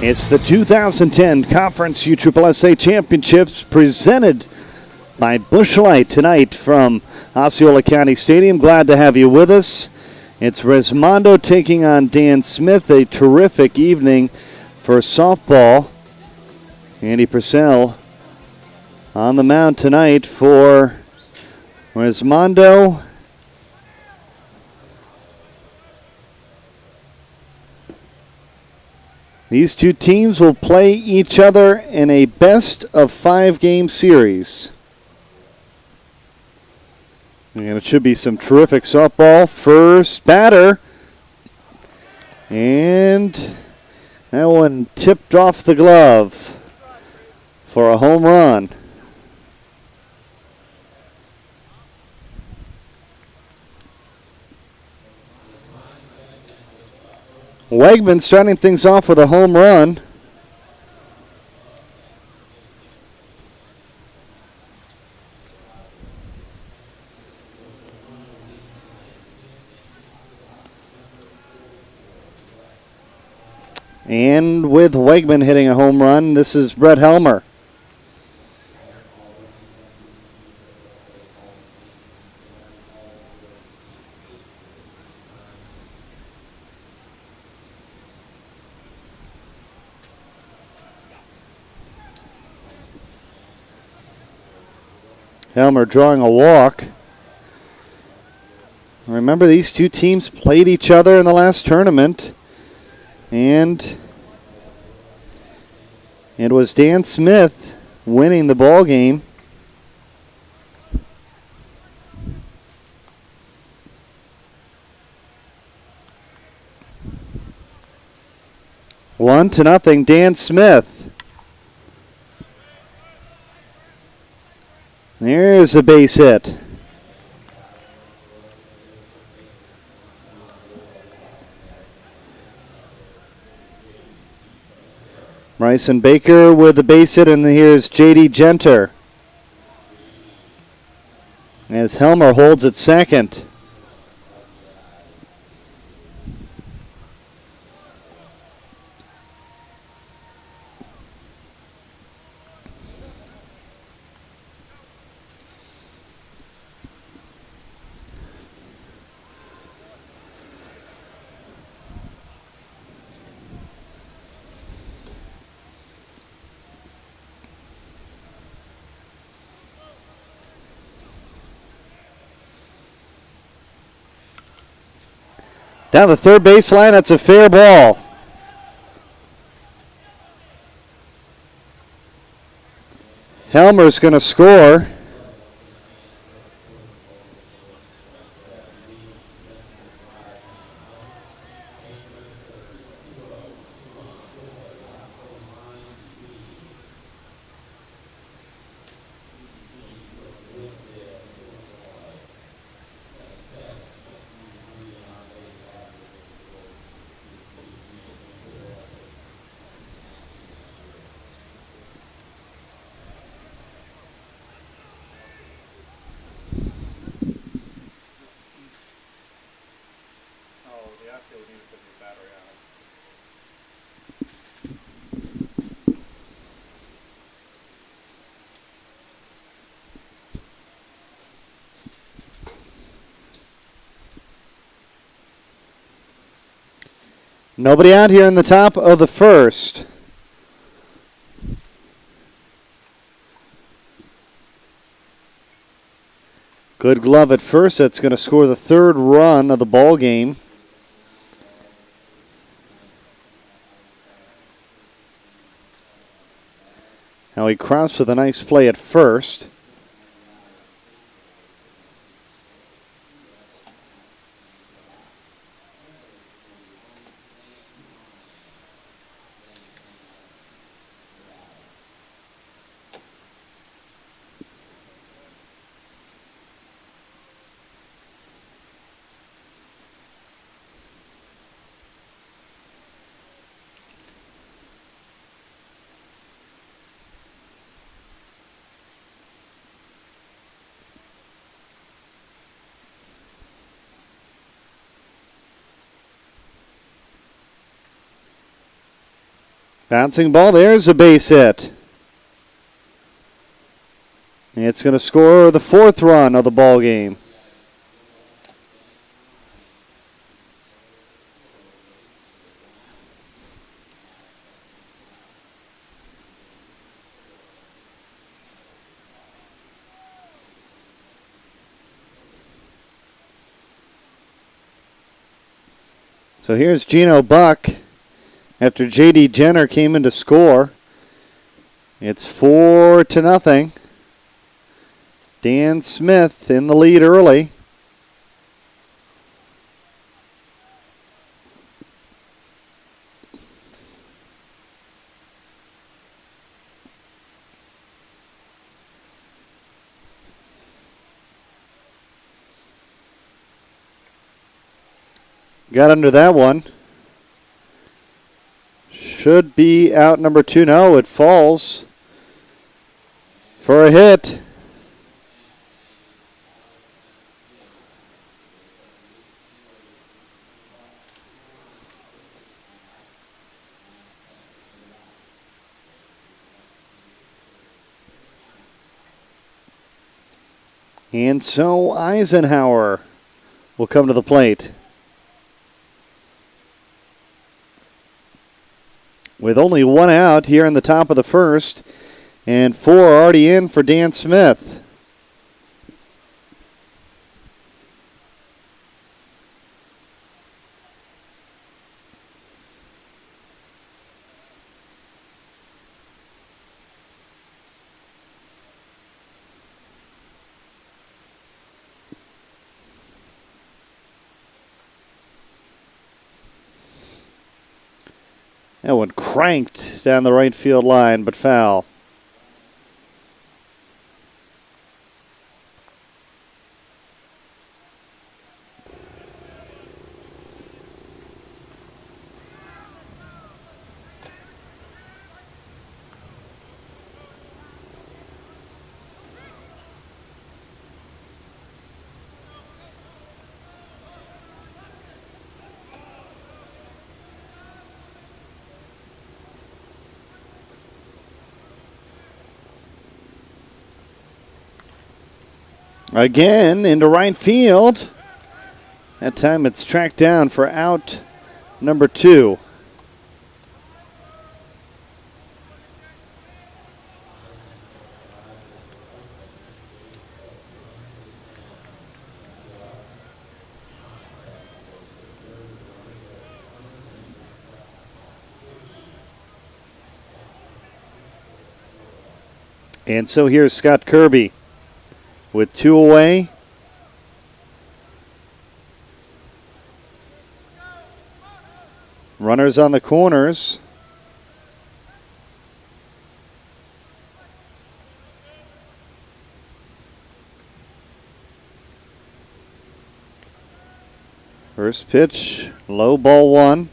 It's the 2010 Conference USSSA Championships presented by Busch Light tonight from Osceola County Stadium. Glad to have you with us. It's Resmondo taking on Dan Smith. A terrific evening for softball. Andy Purcell on the mound tonight for Resmondo. These two teams will play each other in a best-of-5 game series. And it should be some terrific softball. First batter. And that one tipped off the glove for a home run. Wegman starting things off with a home run. And with Wegman hitting a home run, this is Brett Helmer. Helmer drawing a walk. Remember, these two teams played each other in the last tournament. And it was Dan Smith winning the ball game. 1-0, Dan Smith. There's a base hit. Bryson Baker with the base hit, and here's J.D. Genter as Helmer holds at second. Down the third baseline, that's a fair ball. Helmer's going to score. Nobody out here in the top of the first. Good glove at first. That's going to score the third run of the ball game. Howie Kraus with a nice play at first. Bouncing ball, there's a base hit. It's going to score the 4th run of the ball game. So here's Gino Buck after J.D. Jenner came in to score. It's 4-0. Dan Smith in the lead early. Got under that one. Should be out number 2. No, it falls for a hit. And so Eisenhower will come to the plate. With only 1 out here in the top of the first, and 4 already in for Dan Smith. That one cranked down the right field line, but foul. Again into right field. That time it's tracked down for out number 2. And so here's Scott Kirby with 2 away. Runners on the corners. First pitch, low, ball 1.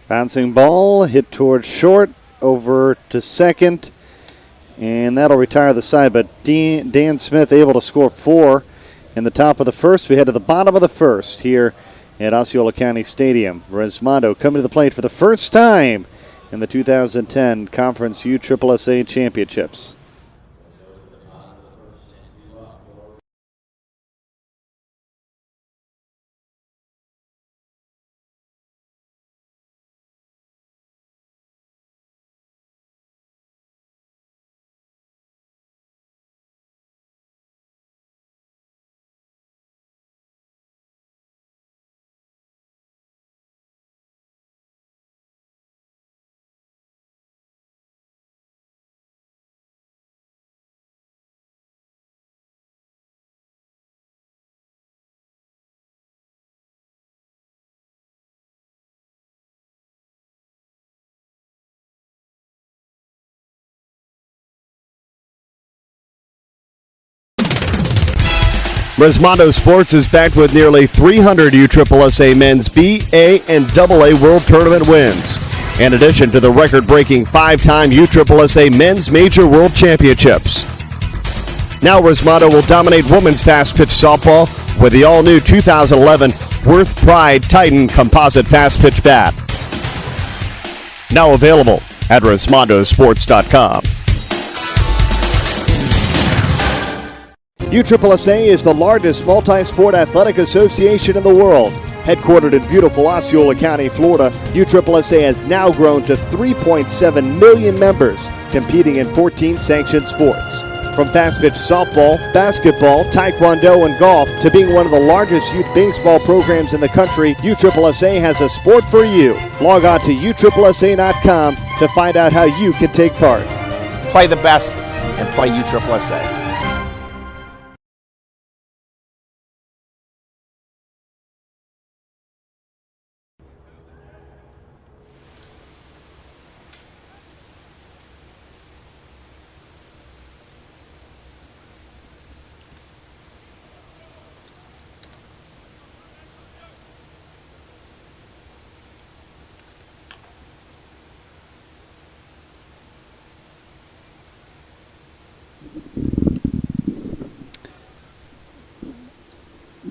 Bouncing ball, hit towards short, over to second, and that'll retire the side. But Dan Smith able to score 4 in the top of the first. We head to the bottom of the first here at Osceola County Stadium. Resmondo coming to the plate for the first time in the 2010 Conference USSSA Championships. Resmondo Sports is backed with nearly 300 USSSA men's B, A, and AA World Tournament wins, in addition to the record-breaking 5-time USSSA Men's Major World Championships. Now Resmondo will dominate women's fast-pitch softball with the all-new 2011 Worth Pride Titan Composite Fast-Pitch Bat. Now available at ResmondoSports.com. USSSA is the largest multi-sport athletic association in the world. Headquartered in beautiful Osceola County, Florida, USSSA has now grown to 3.7 million members, competing in 14 sanctioned sports. From fast-pitch softball, basketball, taekwondo, and golf to being one of the largest youth baseball programs in the country, USSSA has a sport for you. Log on to USSSA.com to find out how you can take part. Play the best and play USSSA.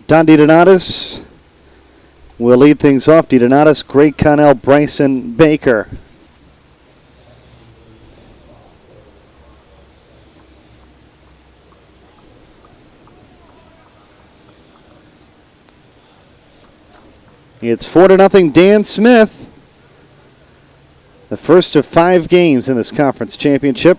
Don DiDonatis will lead things off. DiDonatis, Greg Connell, Bryson Baker. It's 4-0 Dan Smith. The first of 5 games in this conference championship.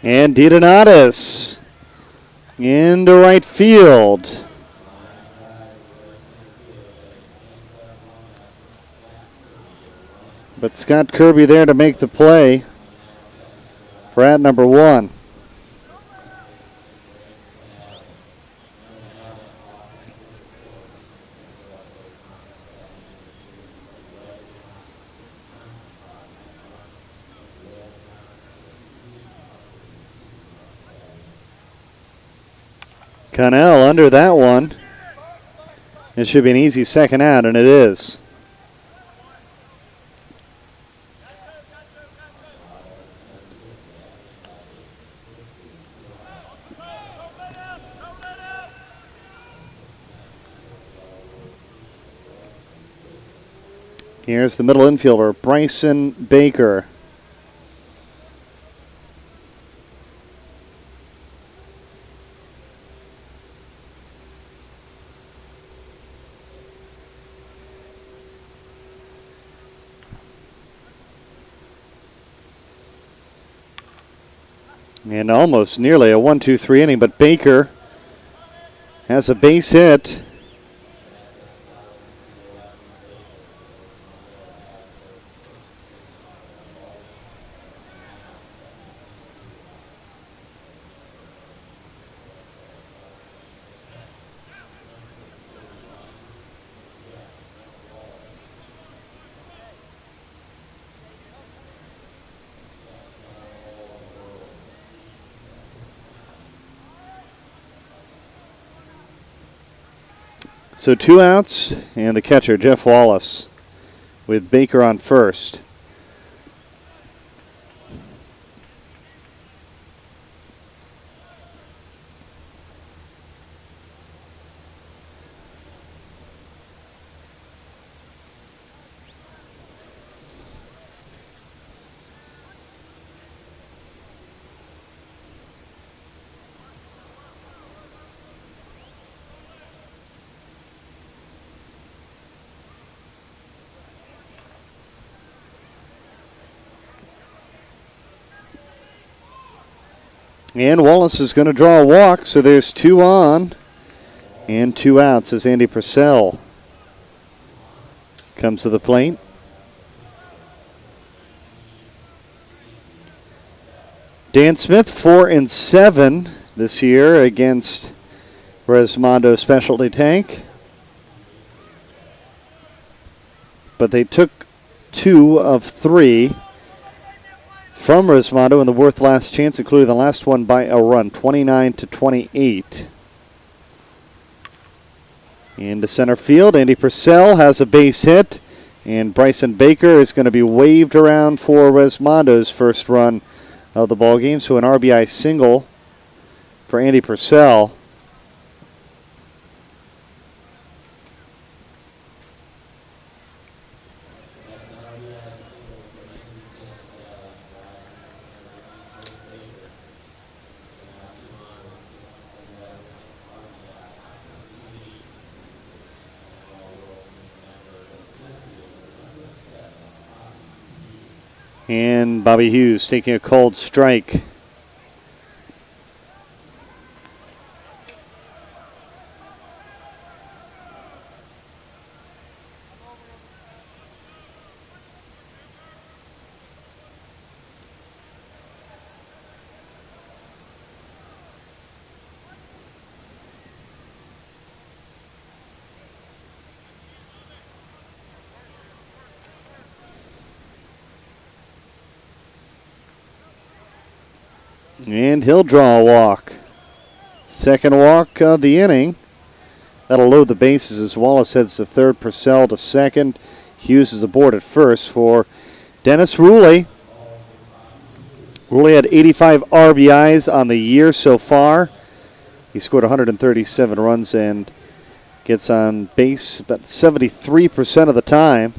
And DiDonatis into right field. But Scott Kirby there to make the play for at number 1. Connell under that one. It should be an easy second out, and it is. Here's the middle infielder, Bryson Baker. And almost nearly a 1-2-3 inning, but Baker has a base hit. So 2 outs, and the catcher, Jeff Wallace, with Baker on first. And Wallace is going to draw a walk, so there's 2 on and 2 outs as Andy Purcell comes to the plate. Dan Smith 4-7 this year against Resmondo Specialty Tank. But they took 2 of 3 from Resmondo in the Worth last chance, including the last one by a run, 29-28. Into center field, Andy Purcell has a base hit, and Bryson Baker is going to be waved around for Resmondo's first run of the ball game. So an RBI single for Andy Purcell. And Bobby Hughes taking a cold strike. And he'll draw a walk. Second walk of the inning. That'll load the bases as Wallace heads to third, Purcell to second. Hughes is aboard at first for Dennis Ruley. Ruley had 85 RBIs on the year so far. He scored 137 runs and gets on base about 73% of the time.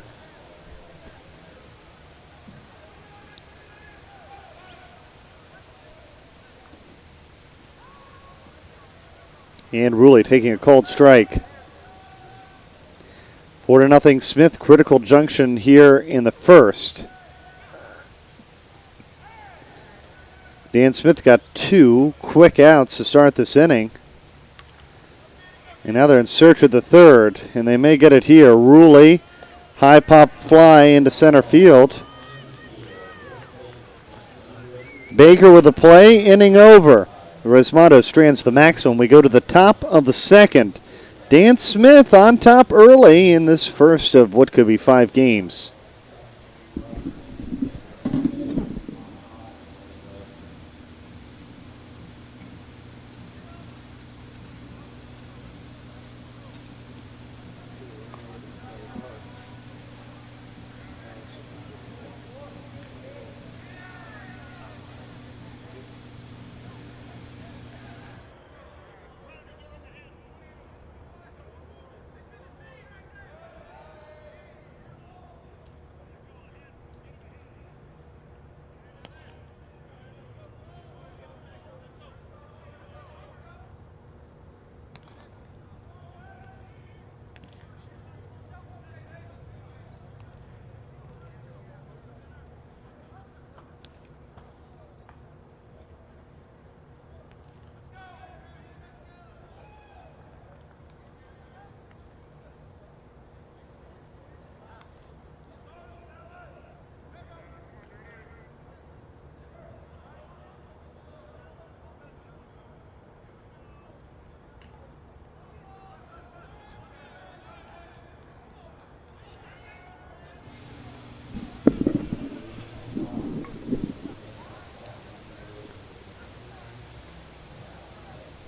And Ruley taking a cold strike. 4-0 Smith, critical junction here in the first. Dan Smith got 2 quick outs to start this inning. And now they're in search of the third, and they may get it here. Ruley, high pop fly into center field. Baker with the play, inning over. Resmondo strands the maximum. We go to the top of the second. Dan Smith on top early in this first of what could be 5 games.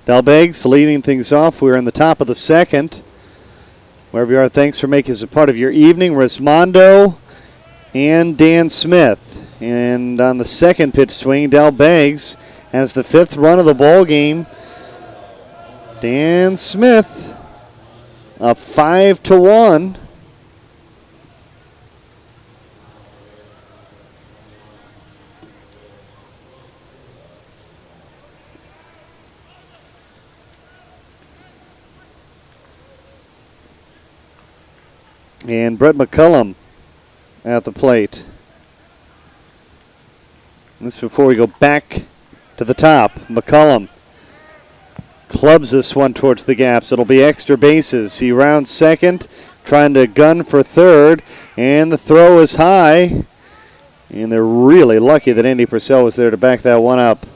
Dalbegs leading things off. We're in the top of the second. Wherever you are, thanks for making us a part of your evening. Resmondo and Dan Smith. And on the second pitch swing, Dalbegs has the 5th run of the ball game. Dan Smith up 5-1. And Brett McCullum at the plate. This before we go back to the top. McCullum clubs this one towards the gaps. It'll be extra bases. He rounds second, trying to gun for third, and the throw is high. And they're really lucky that Andy Purcell was there to back that one up.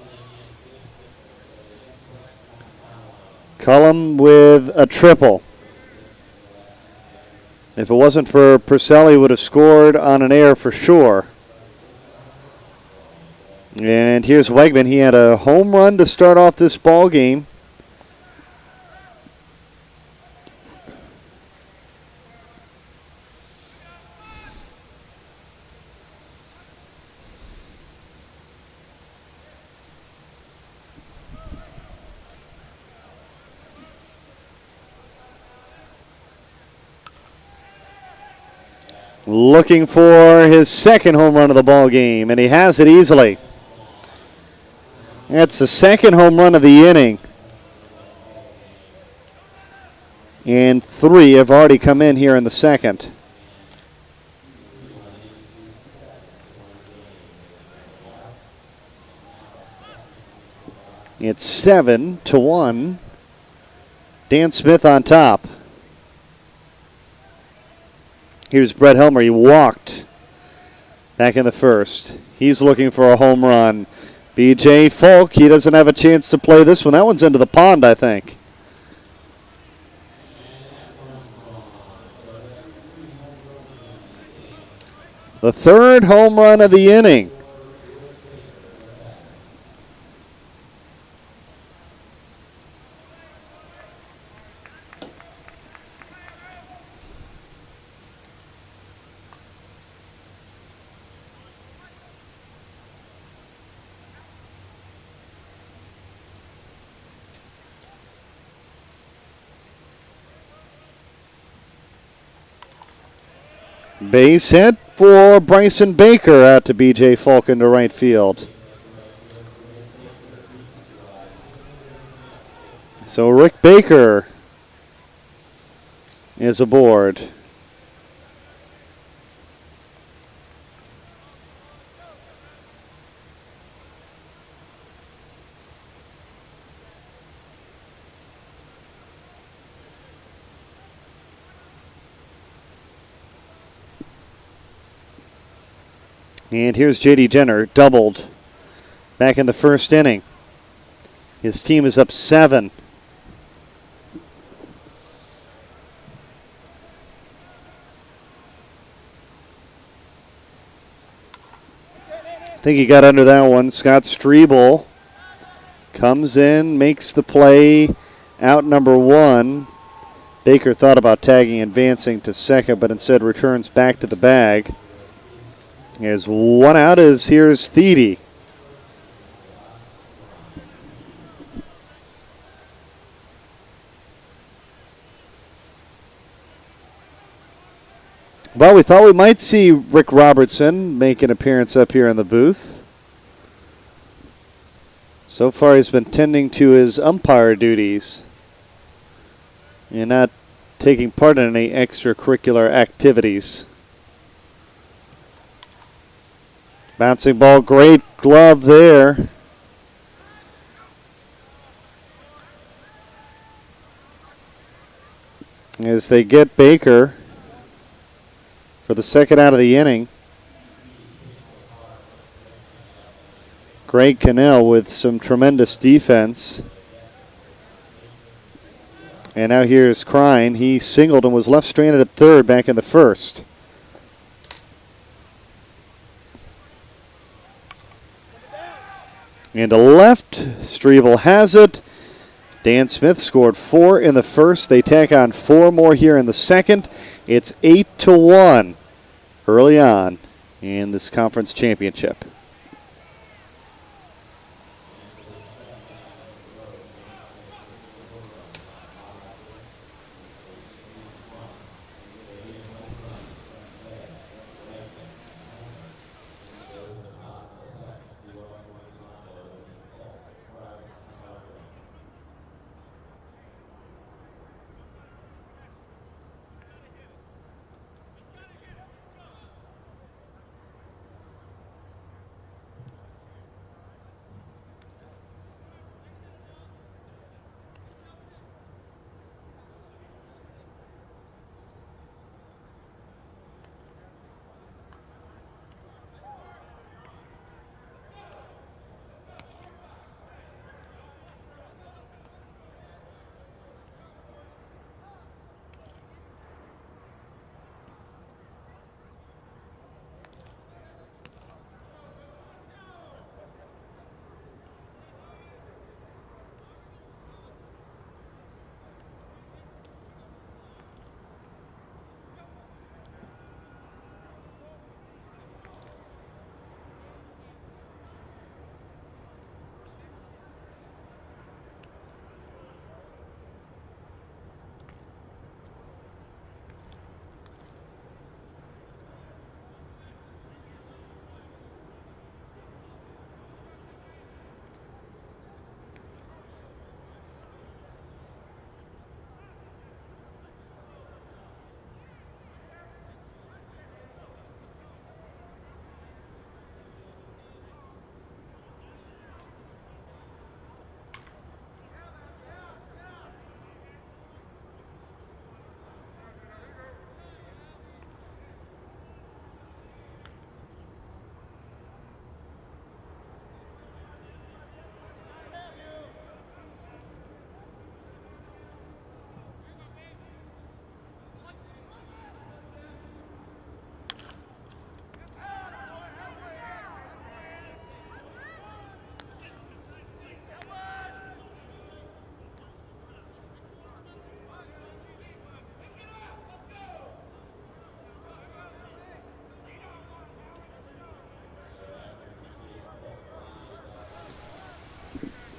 Cullum with a triple. If it wasn't for Purcell, he would have scored on an air for sure. And here's Wegman. He had a home run to start off this ball game. Looking for his second home run of the ball game, and he has it easily. That's the second home run of the inning. And 3 have already come in here in the second. It's 7-1. Dan Smith on top. Here's Brett Helmer. He walked back in the first. He's looking for a home run. B.J. Falk, he doesn't have a chance to play this one. That one's into the pond, I think. The third home run of the inning. Base hit for Bryson Baker out to B.J. Falk into right field. So Rick Baker is aboard. And here's J.D. Jenner, doubled back in the first inning. His team is up 7. I think he got under that one. Scott Strebel comes in, makes the play, out number 1. Baker thought about tagging, advancing to second, but instead returns back to the bag. As one out is here's Thiede. Well, we thought we might see Rick Robertson make an appearance up here in the booth. So far he's been tending to his umpire duties and not taking part in any extracurricular activities. Bouncing ball, great glove there. As they get Baker for the second out of the inning. Greg Cannell with some tremendous defense. And now here's Crine. He singled and was left stranded at third back in the first. And to left, Strebel has it. Dan Smith scored 4 in the first. They tack on 4 more here in the second. It's 8-1 early on in this conference championship.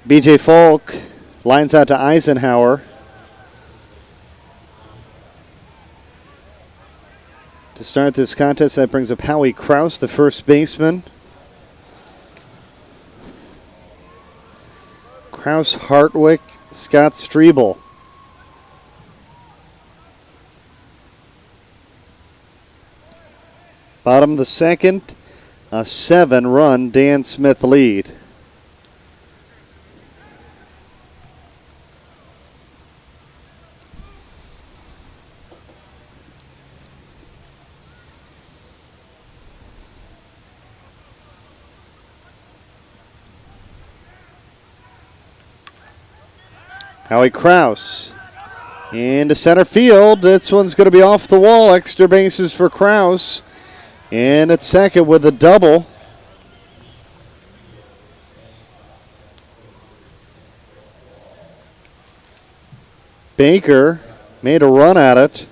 BJ Falk lines out to Eisenhower. To start this contest, that brings up Howie Kraus, the first baseman. Kraus, Hartwick, Scott Strebel. Bottom of the second, a 7-run Dan Smith lead. Howie Kraus into center field. This one's going to be off the wall. Extra bases for Kraus. And at second with a double. Baker made a run at it.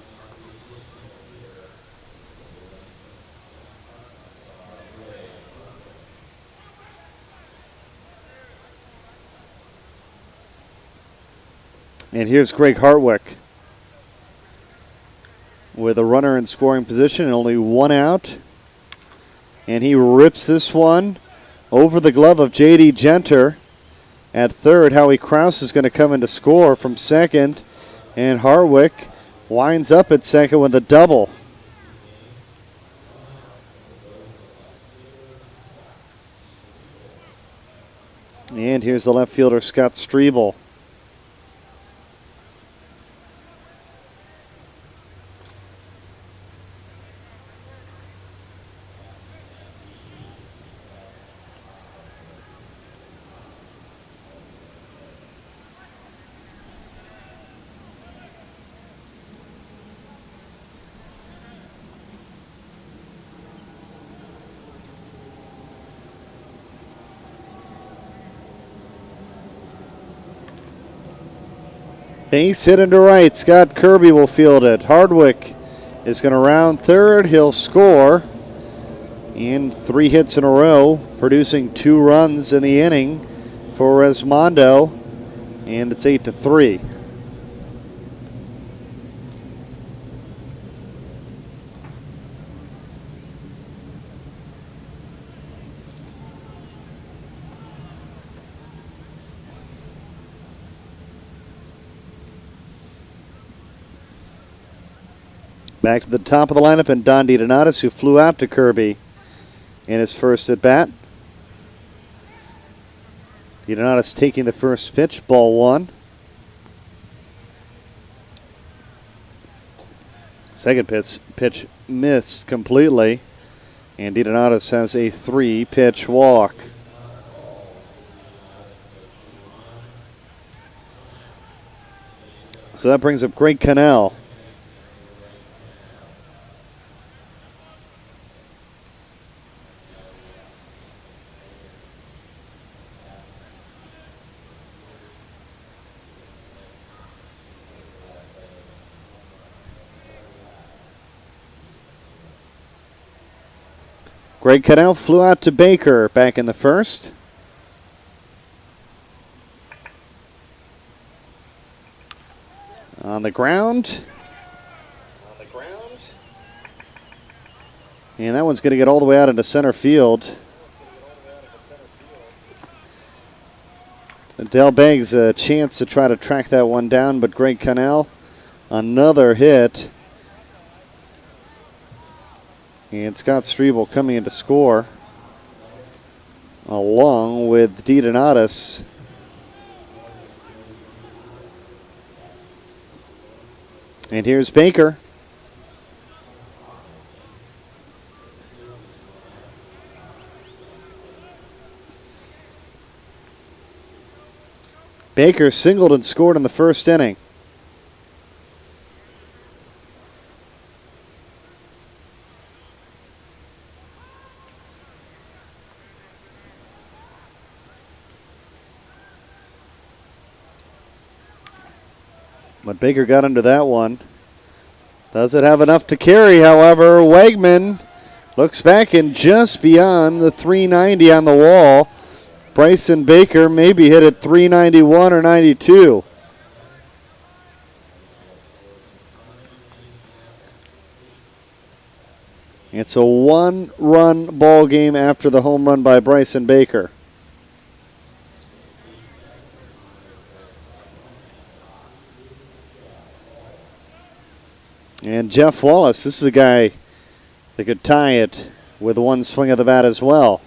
And here's Greg Hartwick with a runner in scoring position and only one out. And he rips this one over the glove of J.D. Genter. At third, Howie Kraus is going to come in to score from second. And Hartwick winds up at second with a double. And here's the left fielder, Scott Strebel. Base hit into right. Scott Kirby will field it. Hardwick is going to round third. He'll score in 3 hits in a row, producing 2 runs in the inning for Resmondo, and it's 8-3. Back to the top of the lineup, and Don DiDonatis, who flew out to Kirby in his first at bat. DiDonatis taking the first pitch, ball 1. Second pitch missed completely, and DiDonatis has a 3-pitch walk. So that brings up Greg Cannell. Greg Cannell flew out to Baker back in the first. On the ground. And that one's going to get all the way out into center field. Dell begs a chance to try to track that one down, but Greg Cannell, another hit. And Scott Strebel coming in to score along with DiDonatis. And here's Baker. Baker singled and scored in the first inning. But Baker got into that one. Does it have enough to carry, however? Wegman looks back and just beyond the 390 on the wall. Bryson Baker maybe hit at 391 or 92. It's a one-run ball game after the home run by Bryson Baker. And Jeff Wallace, this is a guy that could tie it with one swing of the bat as well.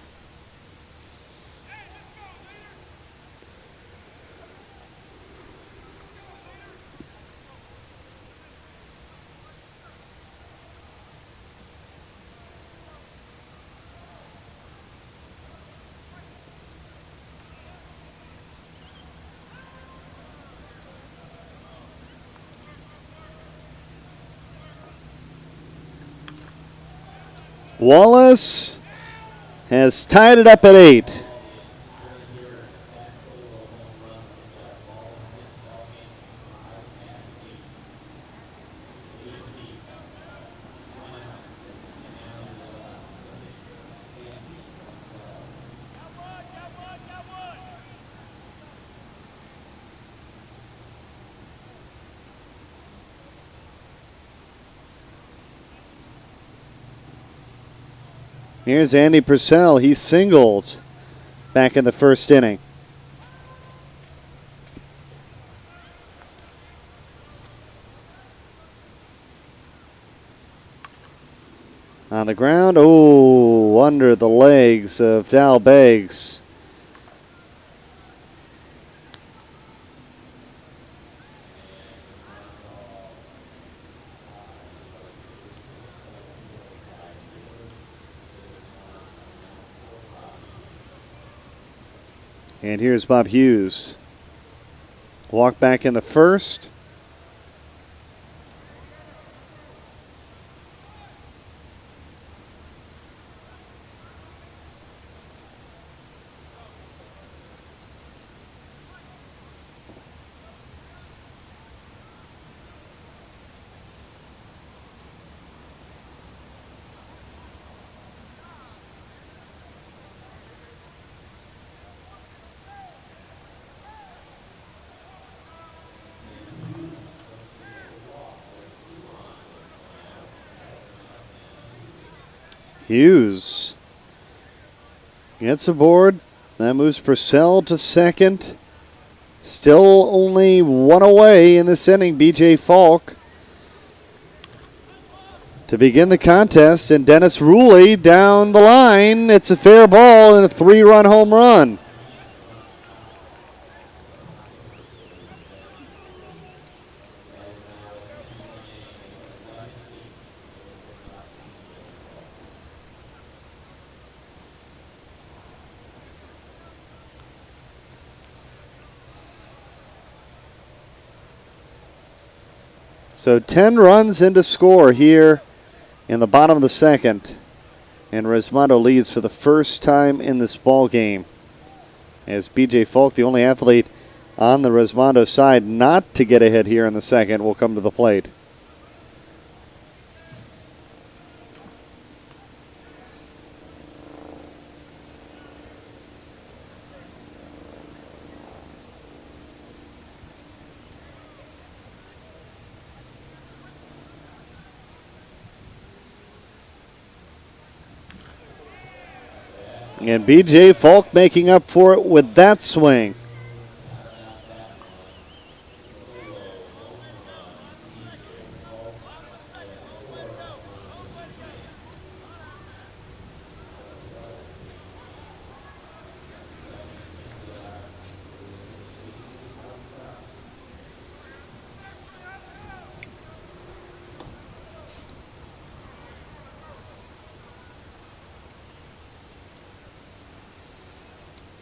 Wallace has tied it up at 8. Here's Andy Purcell. He singled back in the first inning. On the ground, under the legs of Dal Beggs. And here's Bob Hughes. Walk back in the first. Hughes gets aboard. That moves Purcell to second. Still only one away in this inning, B.J. Falk to begin the contest. And Dennis Ruley down the line. It's a fair ball and a 3-run home run. So 10 runs into score here in the bottom of the second. And Resmondo leads for the first time in this ball game. As B.J. Falk, the only athlete on the Resmondo side not to get a hit here in the second, will come to the plate. And B.J. Falk making up for it with that swing.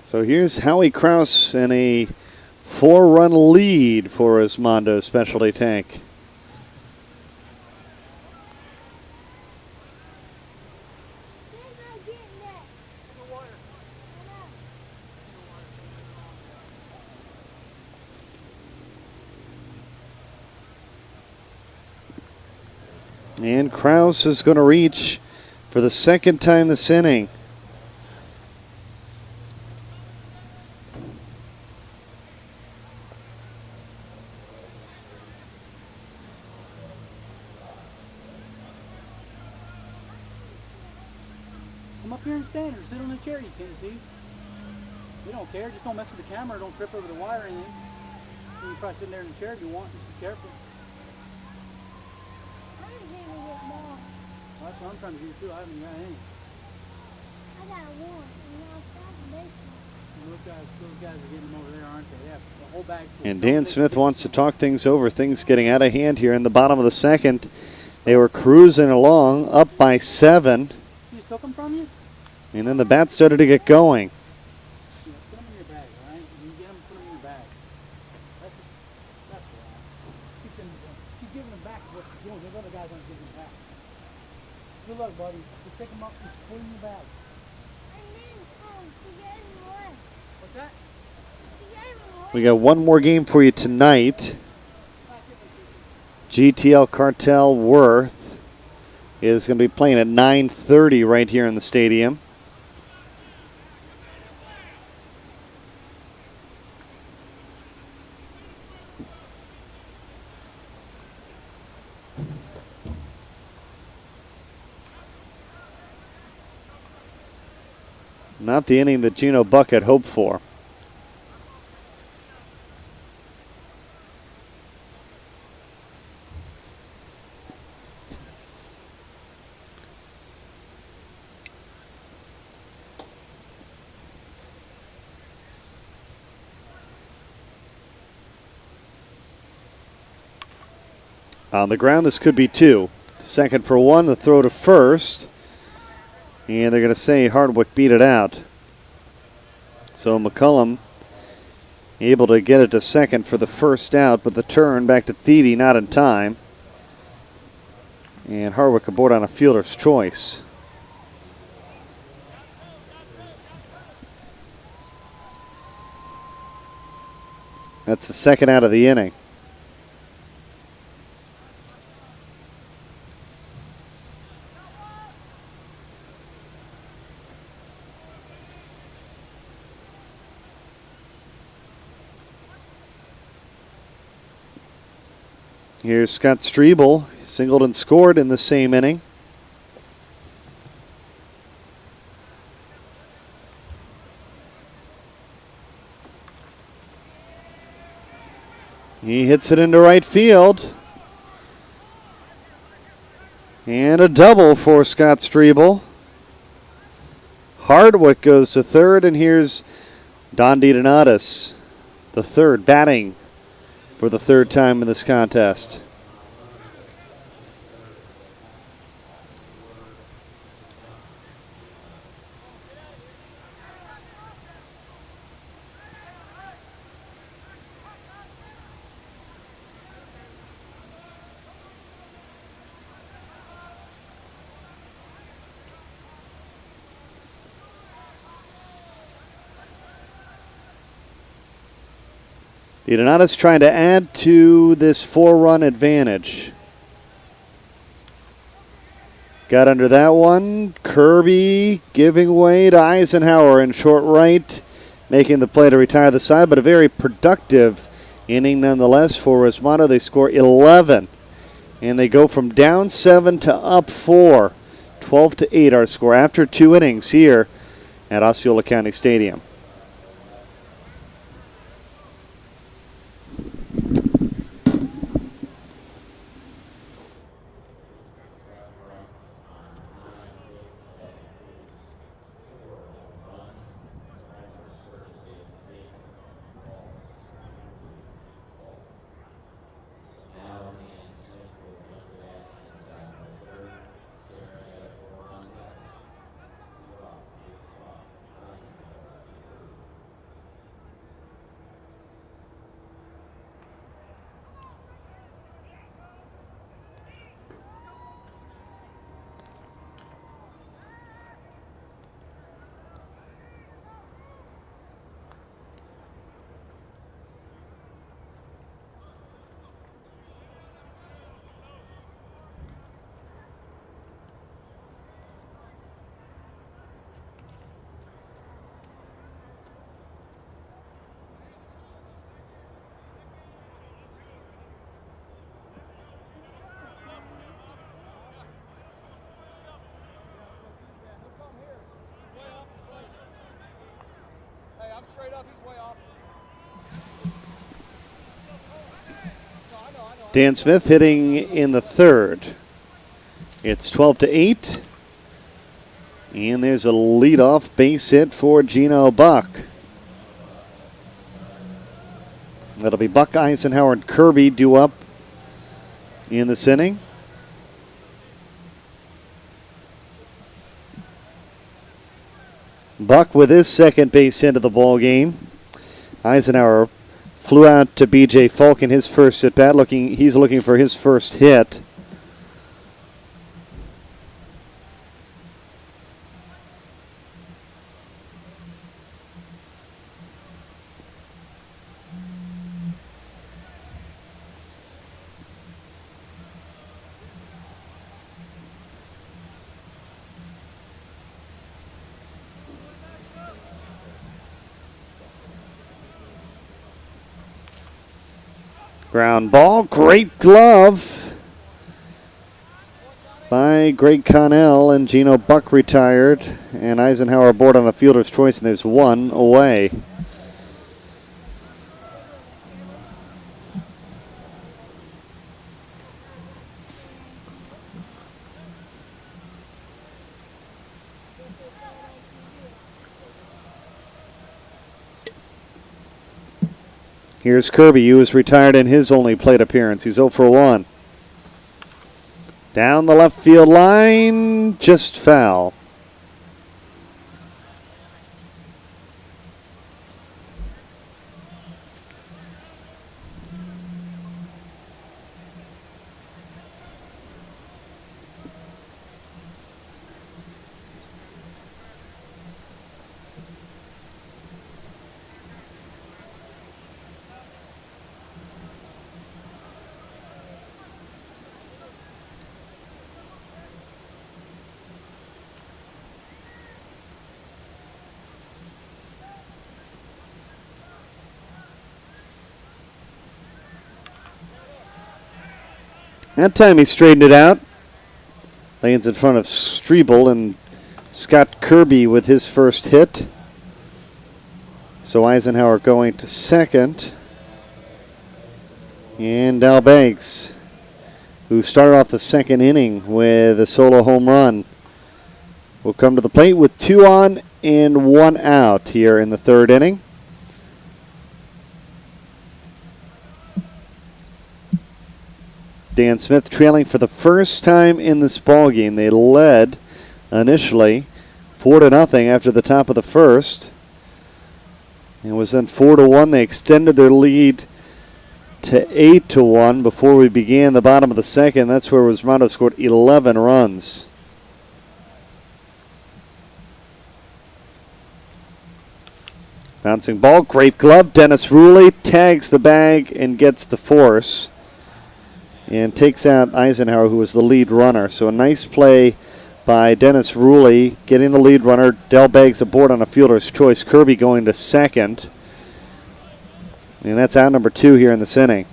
So here's Howie Kraus in a 4-run lead for Resmondo Specialty Tank. And Kraus is going to reach for the second time this inning. Come up here and stand or sit on the chair, you can see. We don't care, just don't mess with the camera, don't trip over the wire or anything. You can probably sit there in the chair if you want, just be careful. I'm just gonna get more. Well, that's what I'm trying to do too, I haven't got any. I got one, and now it's not the big one. Those guys are getting them over there, aren't they? Yeah, the whole bag full. And Dan Smith wants to talk things over. Things getting out of hand here in the bottom of the second. They were cruising along, up by 7. He took them from you? And then the bats started to get going. Yeah, put them in your bag, all right? When you get them, put them in your bag. That's wrong. Keep giving them back is what you're doing. Those other guys aren't giving them back. Good luck, buddy. Just pick them up and put them in your bag. And then, she gave me one. What's that? She gave me one. We got one more game for you tonight. GTL Cartel Worth is going to be playing at 9:30 right here in the stadium. Not the inning that Gino Buck had hoped for. On the ground, this could be 2. Second for 1, the throw to first. And they're going to say Hardwick beat it out. So McCullum able to get it to second for the first out, but the turn back to Thiede not in time. And Hardwick aboard on a fielder's choice. That's the second out of the inning. Here's Scott Strebel, singled and scored in the same inning. He hits it into right field. And a double for Scott Strebel. Hardwick goes to third, and here's Don DiDonatis, the third, batting for the third time in this contest. DiDonatis trying to add to this 4-run advantage. Got under that one. Kirby giving way to Eisenhower in short right, making the play to retire the side, but a very productive inning nonetheless for Resmondo. They score 11, and they go from down 7 to up 4. 12-8 our score after 2 innings here at Osceola County Stadium. Dan Smith hitting in the third. It's 12-8. And there's a leadoff base hit for Gino Buck. That'll be Buck, Eisenhower, and Kirby due up in this inning. Buck with his second base hit of the ball game. Eisenhower flew out to B.J. Falk in his first at bat. He's looking for his first hit. Ground ball, great glove by Greg Connell, and Gino Buck retired, and Eisenhower aboard on a fielder's choice, and there's one away. Here's Kirby, who was retired in his only plate appearance. He's 0 for 1. Down the left field line, just foul. That time he straightened it out. Lands in front of Strebel, and Scott Kirby with his first hit. So Eisenhower going to second. And Al Banks, who started off the second inning with a solo home run, will come to the plate with 2 on and 1 out here in the third inning. Dan Smith trailing for the first time in this ball game. They led initially 4-0 after the top of the first. It was then 4-1. They extended their lead to 8-1 before we began the bottom of the second. That's where Resmondo scored 11 runs. Bouncing ball, great glove. Dennis Ruley tags the bag and gets the force, and takes out Eisenhower, who was the lead runner. So a nice play by Dennis Ruley, getting the lead runner. Del Beggs aboard on a fielder's choice. Kirby going to second. And that's out number 2 here in this inning.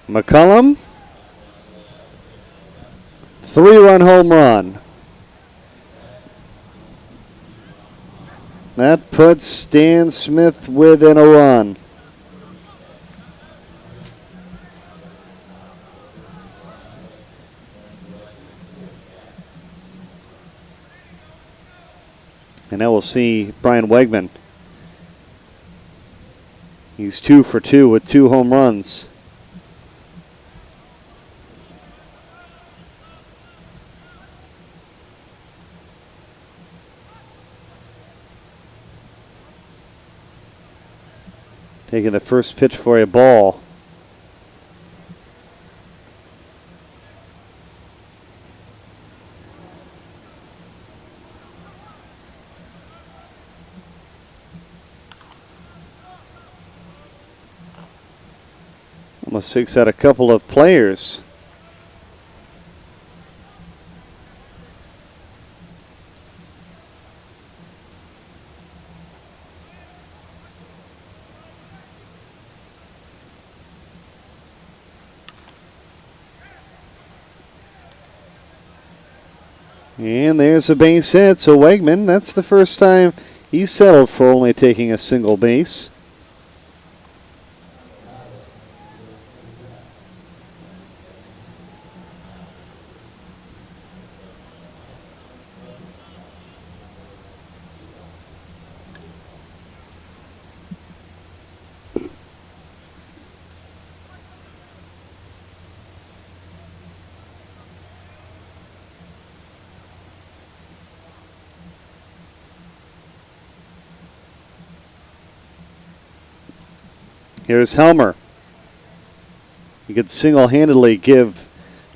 McCullum, 3-run home run. That puts Dan Smith within a run. And now we'll see Brian Wegman. He's 2 for 2 with 2 home runs. Taking the first pitch for a ball. Almost takes out a couple of players. And there's a base hit. So Wegman, that's the first time he's settled for only taking a single base. Here's Helmer. He could single-handedly give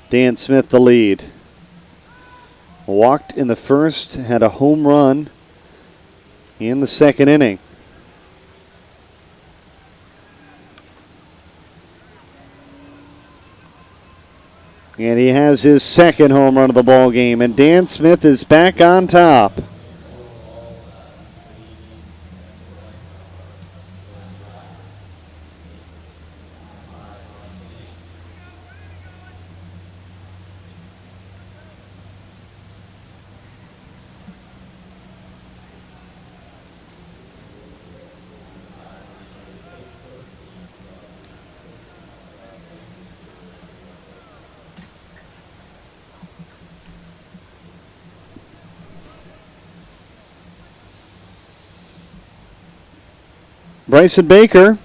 Dan Smith the lead. Walked in the first, had a home run in the second inning. And he has his second home run of the ball game, and Dan Smith is back on top. Bryson Baker,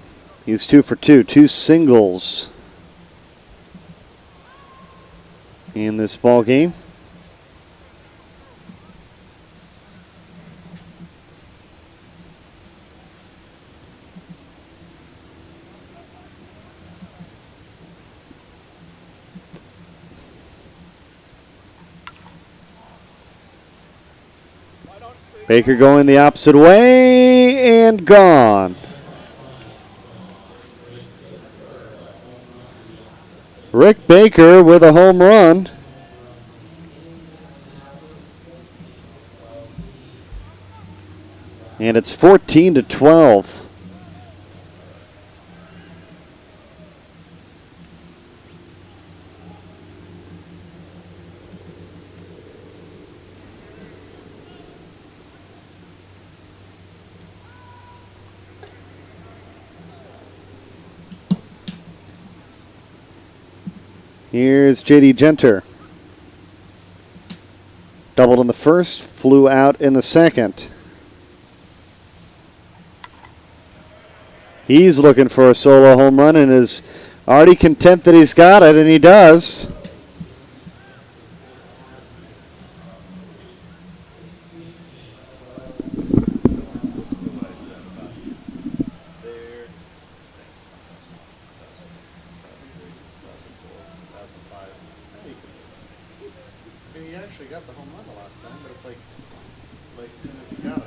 he's 2 for 2, 2 singles in this ball game. Baker going the opposite way and gone. Rick Baker with a home run. And it's 14-12. Here's J.D. Genter. Doubled in the first, flew out in the second. He's looking for a solo home run and is already content that he's got it, and he does. He actually got the home run the last time, but it's like as soon as he got it.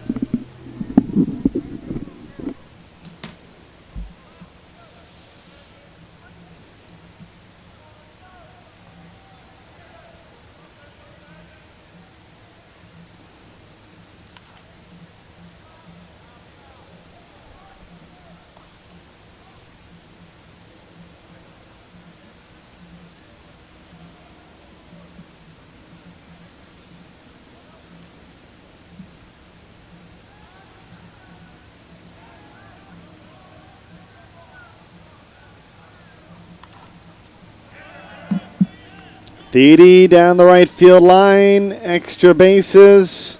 Thede down the right field line, extra bases.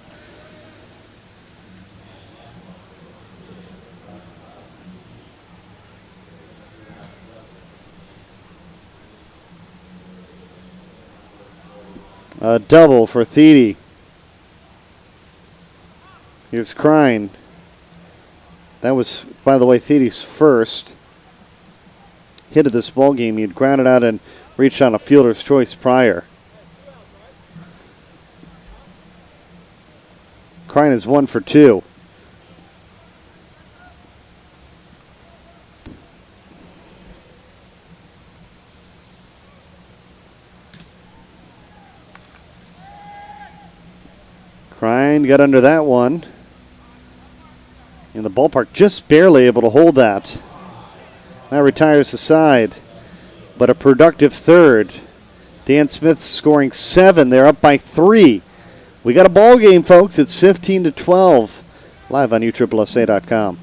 A double for Thede. Here's Crine. That was, by the way, Thede's first hit of this ball game. He had grounded out and reached on a fielder's choice prior. Crine is 1 for 2. Prine got under that one. In the ballpark, just barely able to hold that. Now retires the side, but a productive third. Dan Smith scoring 7. They're up by 3. We got a ball game, folks. It's 15-12. Live on USSSA.com.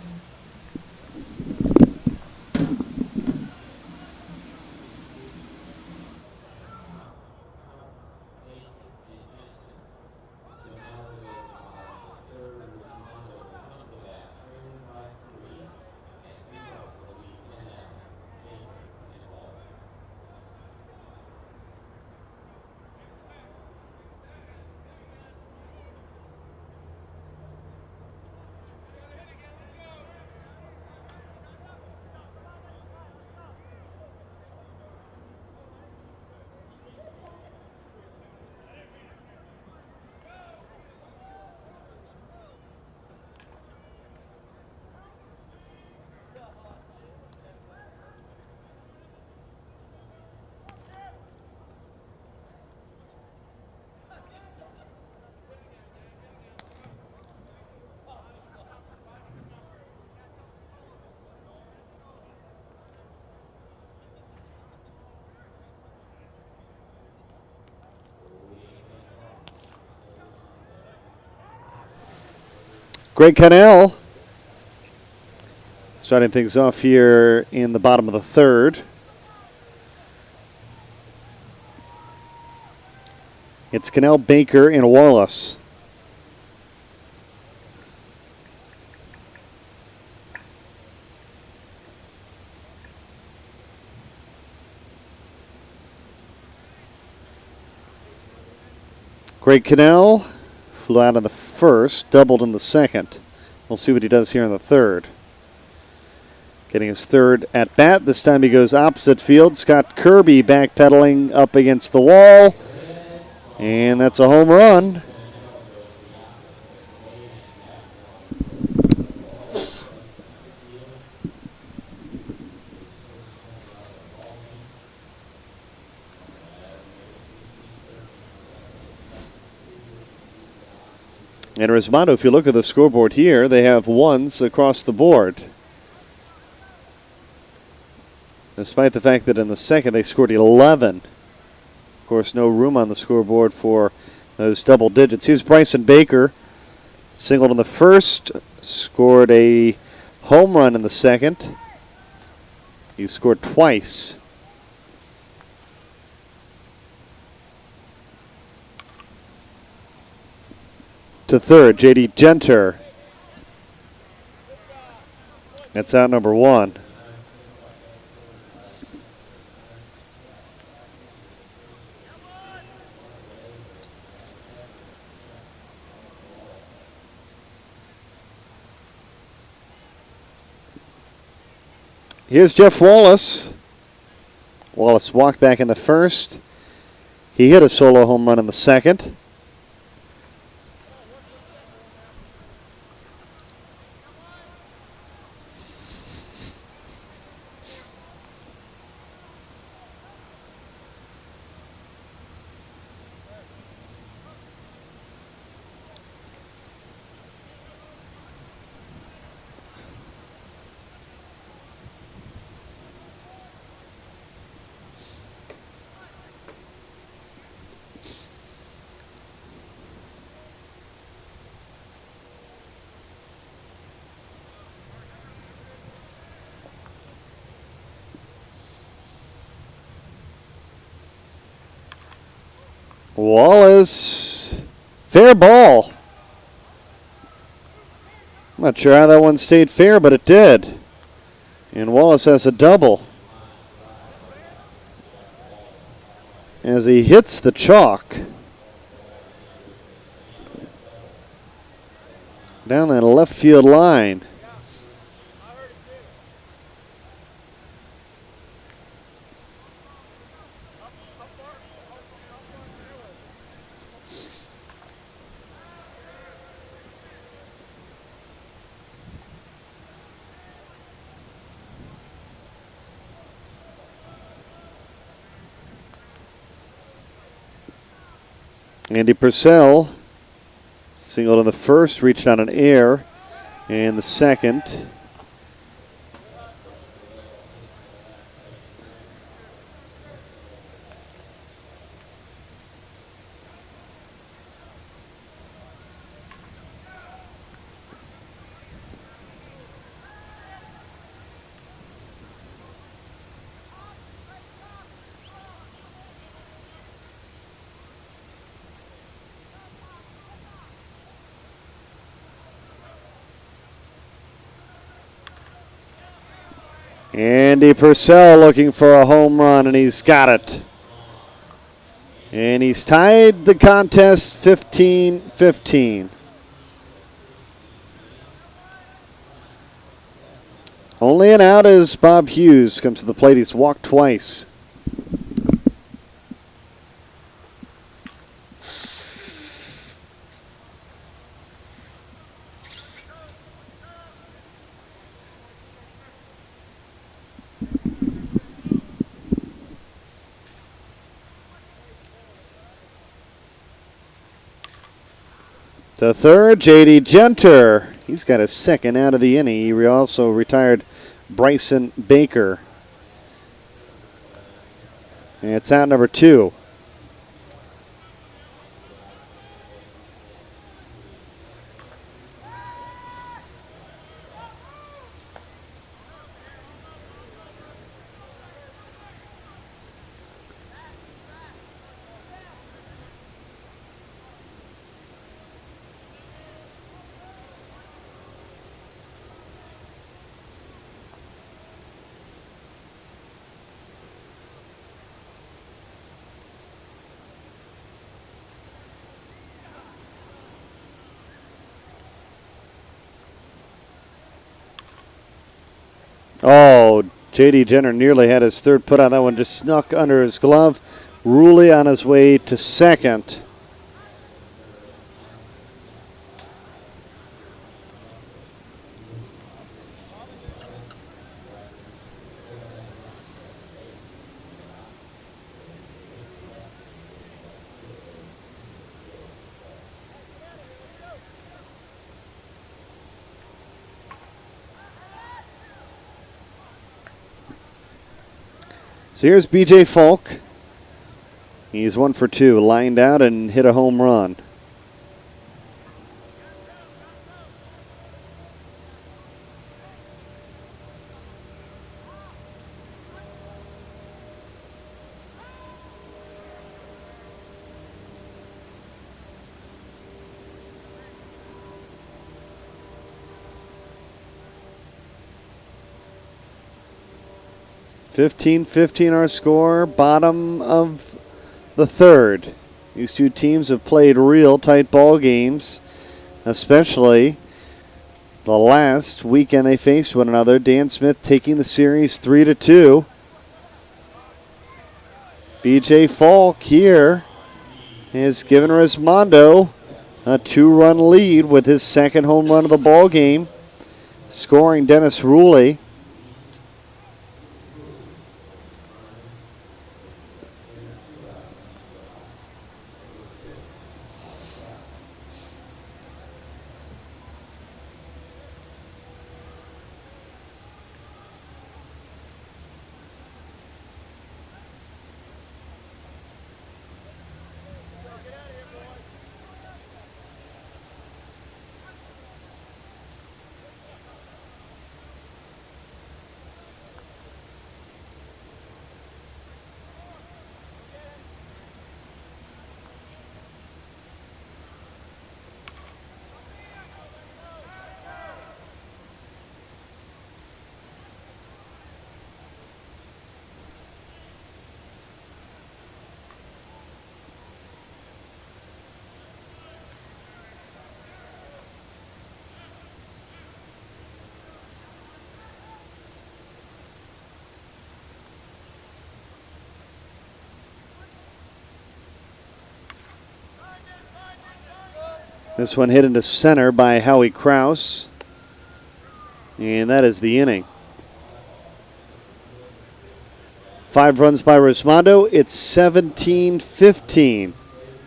Greg Cannell starting things off here in the bottom of the third. It's Cannell, Baker, and Wallace. Greg Cannell flew out in the first, doubled in the second. We'll see what he does here in the third. Getting his third at bat. This time he goes opposite field. Scott Kirby backpedaling up against the wall. And that's a home run. And Resmondo, if you look at the scoreboard here, they have ones across the board. Despite the fact that in the second they scored 11. Of course, no room on the scoreboard for those double digits. Here's Bryson Baker. Singled in the first, scored a home run in the second. He scored twice. To third, J.D. Genter. That's out number 1. Here's Jeff Wallace. Wallace walked back in the first. He hit a solo home run in the second. Wallace, fair ball. I'm not sure how that one stayed fair, but it did. And Wallace has a double. As he hits the chalk. Down that left field line. Andy Purcell Singled in the first, reached on an air in the second. Andy Purcell looking for a home run, and he's got it. And he's tied the contest 15-15. Only an out as Bob Hughes comes to the plate. He's walked twice. The third, J.D. Genter. He's got his second out of the inning. He also retired Bryson Baker. And it's out number 2. Oh, J.D. Jenner nearly had his third put on that one, just snuck under his glove. Ruley on his way to second. So here's B.J. Falk. He's 1 for 2, lined out and hit a home run. (15-15) our score, bottom of the third. These two teams have played real tight ball games, especially the last weekend they faced one another. Dan Smith taking the series 3-2. B.J. Falk here has given Resmondo a 2-run lead with his second home run of the ball game, scoring Dennis Ruley. This one hit into center by Howie Kraus. And that is the inning. 5 runs by Resmondo. It's 17-15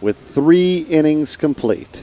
with 3 innings complete.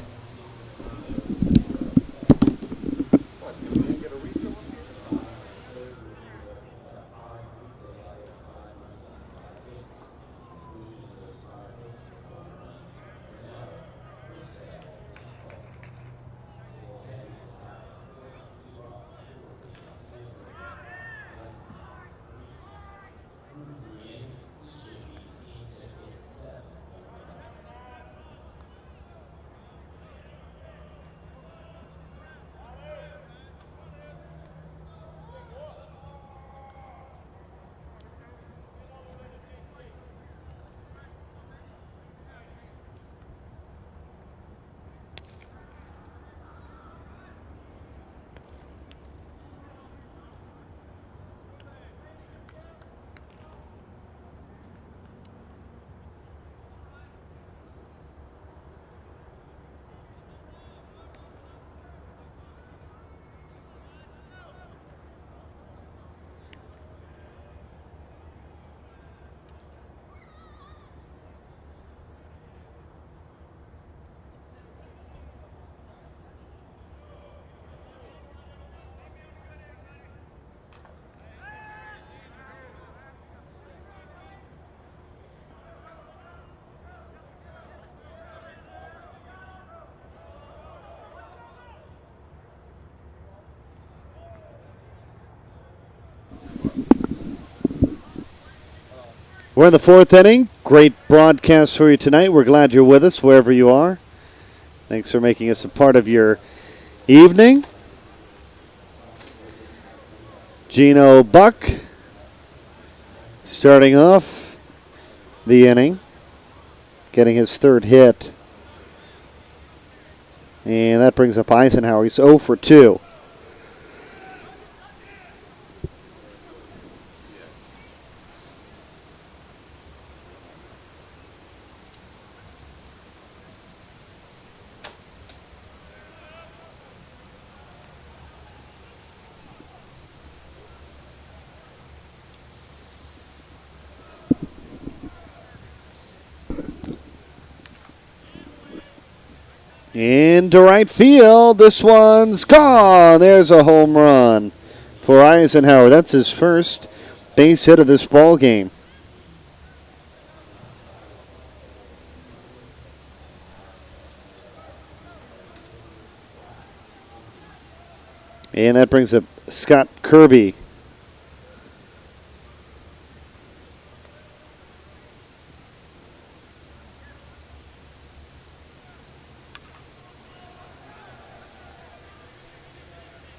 We're in the fourth inning. Great broadcast for you tonight. We're glad you're with us wherever you are. Thanks for making us a part of your evening. Gino Buck starting off the inning, getting his third hit. And that brings up Eisenhower. He's 0 for 2. Into right field. This one's gone. There's a home run for Eisenhower. That's his first base hit of this ball game. And that brings up Scott Kirby.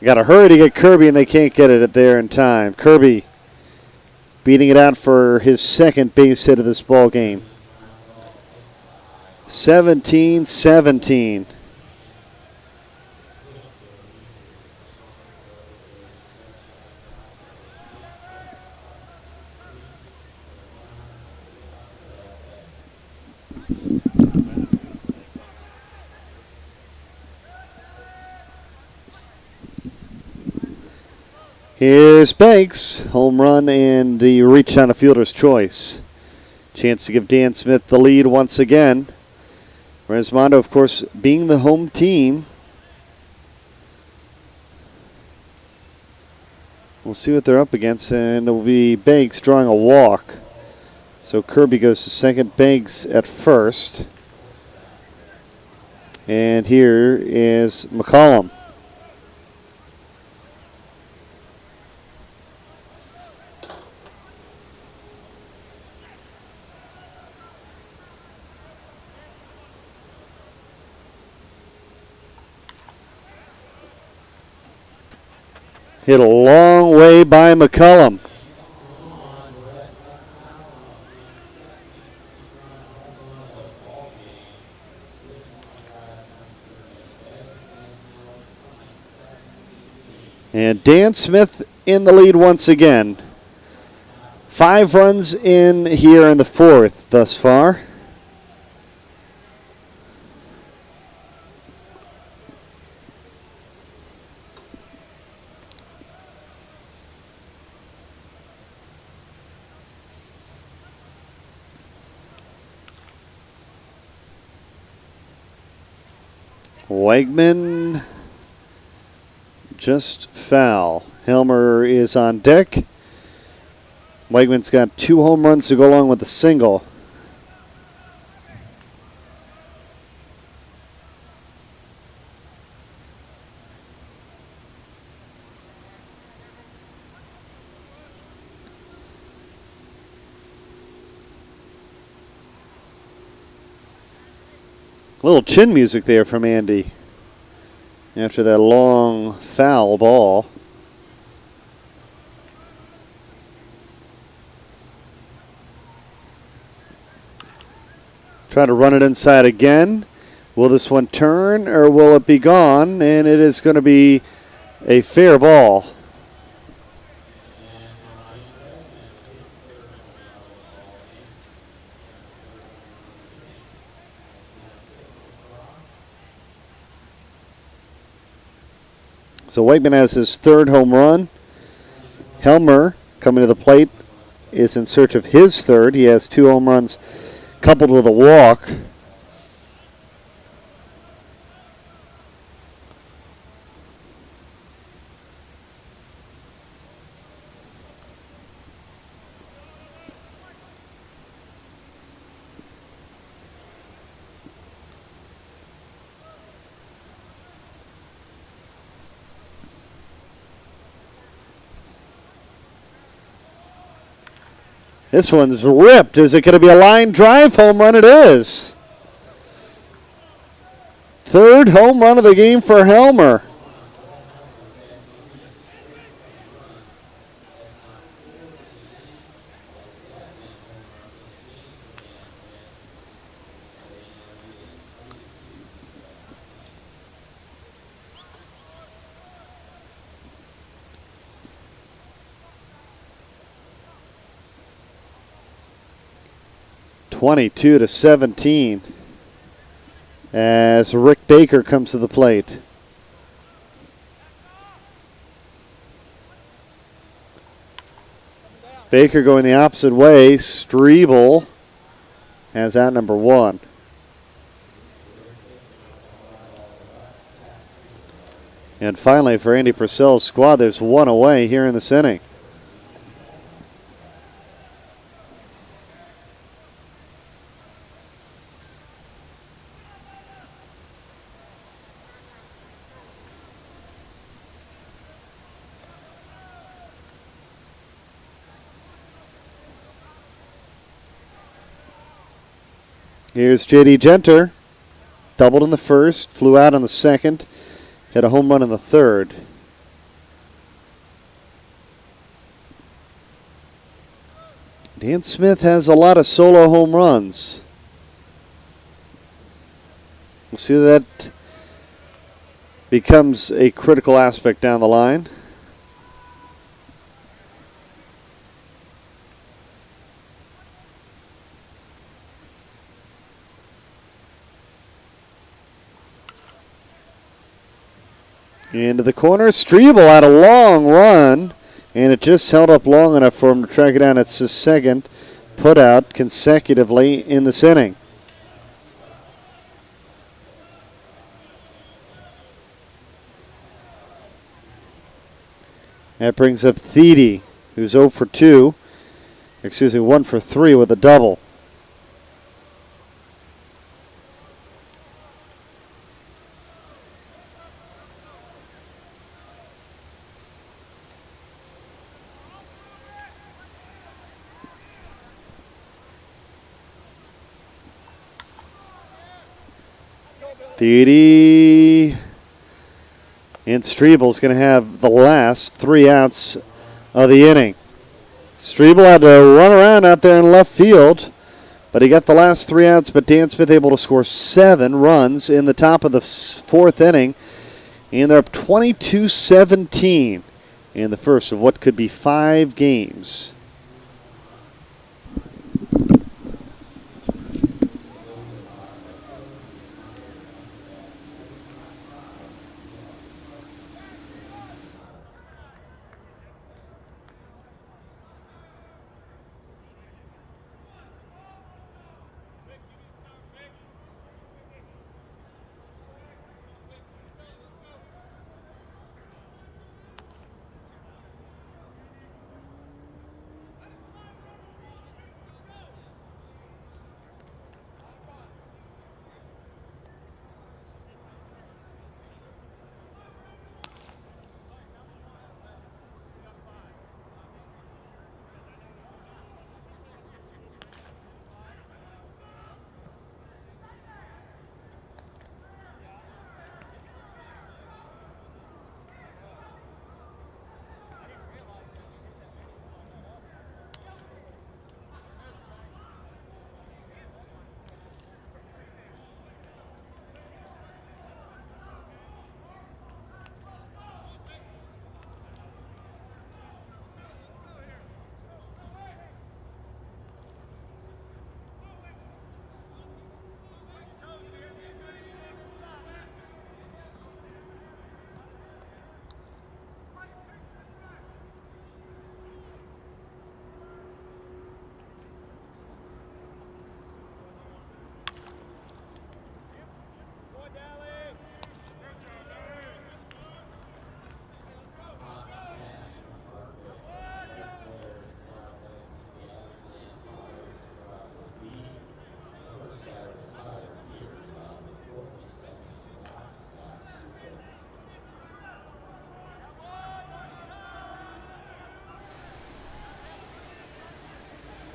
Got to hurry to get Kirby, and they can't get it there in time. Kirby beating it out for his second base hit of this ball game. 17-17. Here's Banks, home run, and the reach on a fielder's choice. Chance to give Dan Smith the lead once again. Resmondo, of course, being the home team. We'll see what they're up against, and it will be Banks drawing a walk. So Kirby goes to second, Banks at first. And here is McCollum. Hit a long way by McCullum. And Dan Smith in the lead once again. 5 runs in here in the fourth thus far. Wegman just foul. Helmer is on deck. Wegman's got 2 home runs to go along with the single. A little chin music there from Andy after that long foul ball. Try to run it inside again. Will this one turn or will it be gone? And it is going to be a fair ball. So Wegman has his 3rd home run. Helmer, coming to the plate, is in search of his 3rd. He has 2 home runs coupled with a walk. This one's ripped. Is it going to be a line drive home run? It is. Third home run of the game for Helmer. (22-17) as Rick Baker comes to the plate. Baker going the opposite way. Strebel has out number 1. And finally, for Andy Purcell's squad, there's one away here in this inning. Here's J.D. Genter. Doubled in the first, flew out in the second, hit a home run in the third. Dan Smith has a lot of solo home runs. We'll see that becomes a critical aspect down the line. Into the corner, Strebel had a long run, and it just held up long enough for him to track it down. It's his second put out consecutively in this inning. That brings up Thede, who's 0 for 2. Excuse me, 1 for 3 with a double. Thede and Strebel's going to have the last 3 outs of the inning. Strebel had to run around out there in left field, but he got the last 3 outs, but Dan Smith able to score 7 runs in the top of the 4th inning, and they're up 22-17 in the first of what could be 5 games.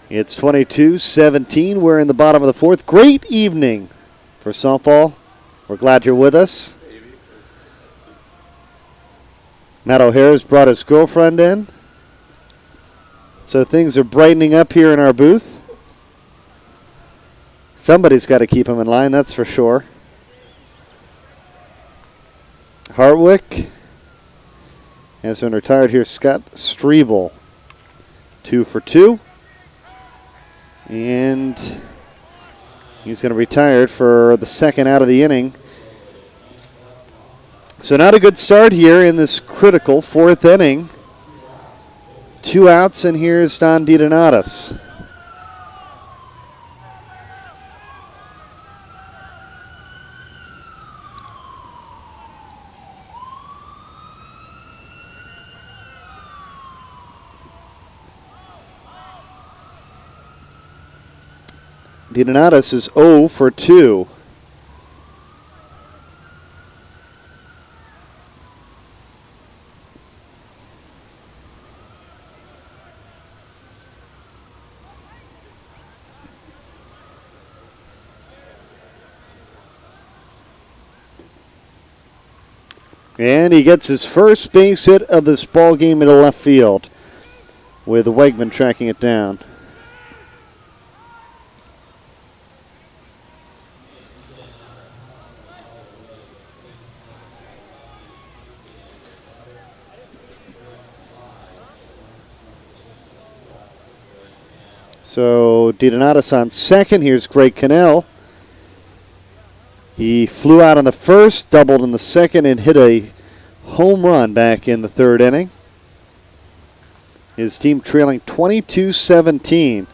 It's 22-17. We're in the bottom of the fourth. Great evening for softball. We're glad you're with us. Matt O'Hara's brought his girlfriend in. So things are brightening up here in our booth. Somebody's got to keep him in line, that's for sure. Hartwick has been retired here. Scott Strebel, 2 for 2. And he's going to retire for the second out of the inning. So not a good start here in this critical fourth inning. 2 outs, and here's Don DiDonatis. DiDonatis is 0 for 2. And he gets his first base hit of this ball game into left field, with Wegman tracking it down. So DiDonatis on second. Here's Greg Cannell. He flew out on the first, doubled in the second, and hit a home run back in the third inning. His team trailing 22-17.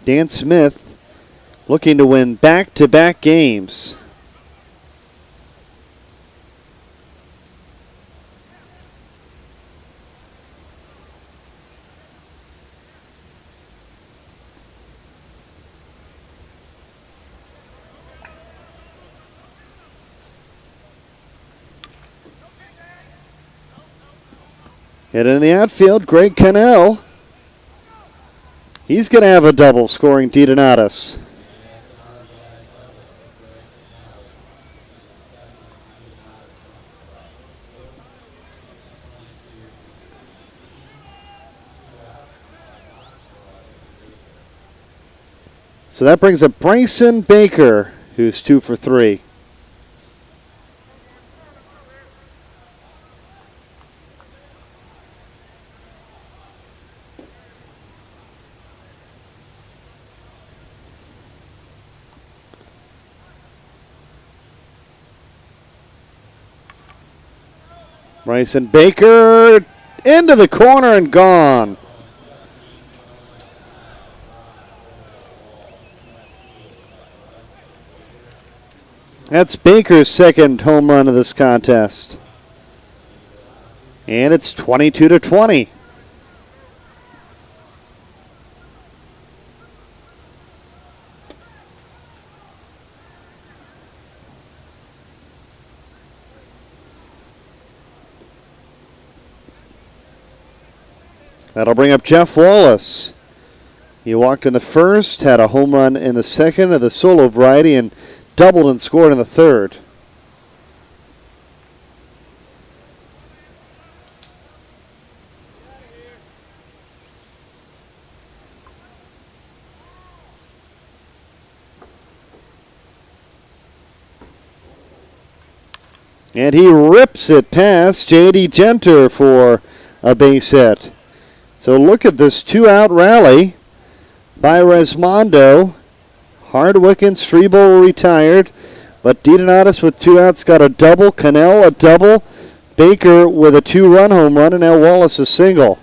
Dan Smith looking to win back-to-back games. Hit in the outfield, Greg Cannell. He's going to have a double, scoring DiDonatis. So that brings up Bryson Baker, who's 2 for 3. Bryson Baker into the corner and gone. That's Baker's second home run of this contest. And it's 22-20. That'll bring up Jeff Wallace. He walked in the first, had a home run in the second of the solo variety, and doubled and scored in the third. And he rips it past J.D. Genter for a base hit. So look at this 2-out rally by Resmondo. Hardwick and Strebel retired, but DiDonatis with 2 outs got a double. Cannell a double. Baker with a 2-run home run, and now Wallace a single.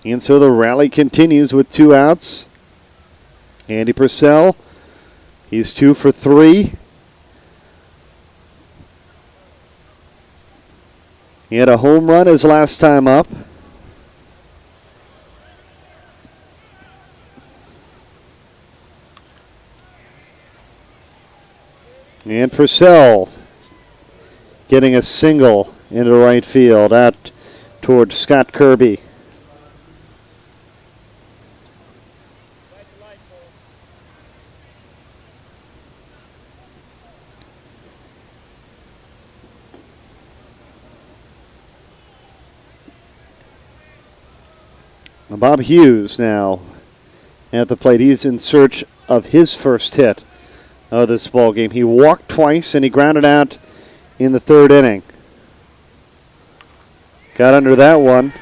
And so the rally continues with 2 outs. Andy Purcell, he's 2 for 3. He had a home run his last time up. And Purcell getting a single into right field out toward Scott Kirby. Bob Hughes now at the plate. He's in search of his first hit of this ball game. He walked twice and he grounded out in the third inning. Got under that one.